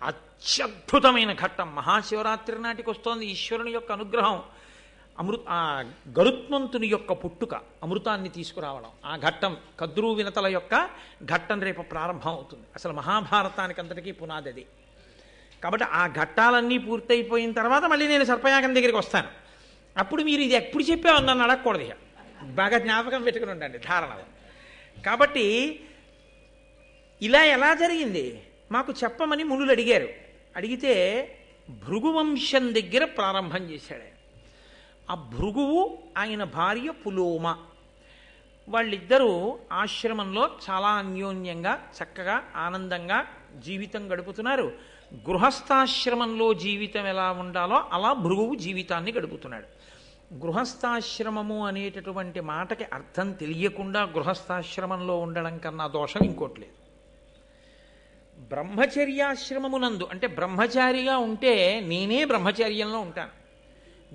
అత్యద్భుతమైన ఘట్టం, మహాశివరాత్రి నాటికి వస్తోంది. ఈశ్వరుని యొక్క అనుగ్రహం, గరుత్మంతుని యొక్క పుట్టుక, అమృతాన్ని తీసుకురావడం, ఆ ఘట్టం, కద్రు వినతల యొక్క ఘట్టం రేపు ప్రారంభం అవుతుంది. అసలు మహాభారతానికి అంతటికీ పునాది అది. కాబట్టి ఆ ఘట్టాలన్నీ పూర్తయిపోయిన తర్వాత మళ్ళీ నేను సర్పయాగం దగ్గరికి వస్తాను. అప్పుడు మీరు ఇది ఎప్పుడు చెప్పావు నన్ను అడగకూడదు, ఇక బాగా జ్ఞాపకం పెట్టుకుని ఉండండి ధారణలో. కాబట్టి ఇలా ఎలా జరిగింది మాకు చెప్పమని మునులు అడిగారు. అడిగితే భృగువంశం దగ్గర ప్రారంభం చేశాడు. ఆ భృగువు ఆయన భార్య పులోమ, వాళ్ళిద్దరూ ఆశ్రమంలో చాలా అన్యోన్యంగా చక్కగా ఆనందంగా జీవితం గడుపుతున్నారు. గృహస్థాశ్రమంలో జీవితం ఎలా ఉండాలో అలా భృగువు జీవితాన్ని గడుపుతున్నాడు. గృహస్థాశ్రమము అనేటటువంటి మాటకి అర్థం తెలియకుండా గృహస్థాశ్రమంలో ఉండడం కన్నా దోషం ఇంకోటి లేదు. బ్రహ్మచర్యాశ్రమమునందు అంటే బ్రహ్మచారిగా ఉంటే నేనే బ్రహ్మచర్యంలో ఉంటాను.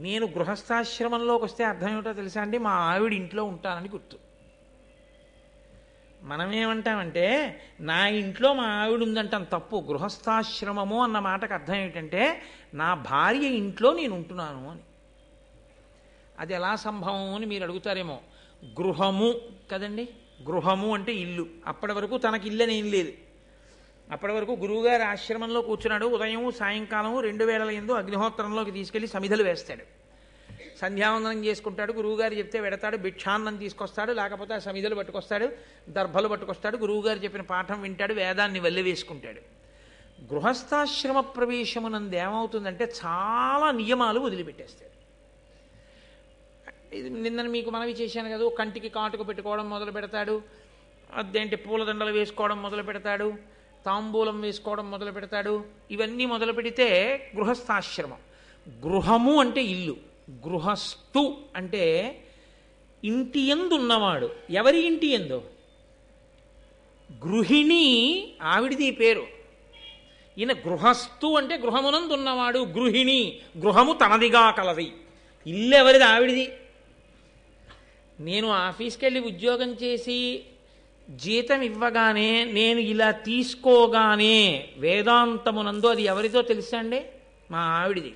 నేను గృహస్థాశ్రమంలోకి వస్తే అర్థం ఏమిటో తెలుసా అండి, మా ఆవిడ ఇంట్లో ఉంటానని గుర్తు. మనమేమంటామంటే నా ఇంట్లో మా ఆవిడ ఉందంటాం, తప్పు. గృహస్థాశ్రమము అన్న మాటకు అర్థం ఏమిటంటే నా భార్య ఇంట్లో నేను ఉంటున్నాను అని. అది ఎలా సంభవం అని మీరు అడుగుతారేమో. గృహము కదండి, గృహము అంటే ఇల్లు. అప్పటి వరకు తనకి ఇల్లు అనేం లేదు. అప్పటి వరకు గురువుగారి ఆశ్రమంలో కూర్చున్నాడు. ఉదయం సాయంకాలము 2 వేళల యందు అగ్నిహోత్రంలోకి తీసుకెళ్లి సమిధలు వేస్తాడు. సంధ్యావందనం చేసుకుంటాడు. గురువుగారు చెప్తే వెడతాడు, భిక్షాన్నం తీసుకొస్తాడు, లేకపోతే ఆ సమిధలు పట్టుకొస్తాడు, దర్భలు పట్టుకొస్తాడు. గురువుగారు చెప్పిన పాఠం వింటాడు, వేదాన్ని వల్లి వేసుకుంటాడు. గృహస్థాశ్రమ ప్రవేశమునందు ఏమవుతుందంటే చాలా నియమాలు వదిలిపెట్టేస్తాడు. ఇది నిన్న మీకు మనవి చేశాను కదా, కంటికి కాటుక పెట్టుకోవడం మొదలు పెడతాడు, అదేంటి పూలదండలు వేసుకోవడం మొదలు పెడతాడు, తాంబూలం వేసుకోవడం మొదలు పెడతాడు. ఇవన్నీ మొదలు పెడితే గృహస్థాశ్రమం. గృహము అంటే ఇల్లు, గృహస్థు అంటే ఇంటి యందు ఉన్నవాడు. ఎవరి ఇంటి యందు? గృహిణి ఆవిడిది పేరు. ఈయన గృహస్థు అంటే గృహమునందు ఉన్నవాడు. గృహిణి గృహము తనదిగా కలది. ఇల్లు ఎవరిది? ఆవిడిది. నేను ఆఫీస్కి వెళ్ళి ఉద్యోగం చేసి జీతం ఇవ్వగానే, నేను ఇలా తీసుకోగానే వేదాంతమునందు అది ఎవరితో తెలుసా అండి? మా ఆవిడిది.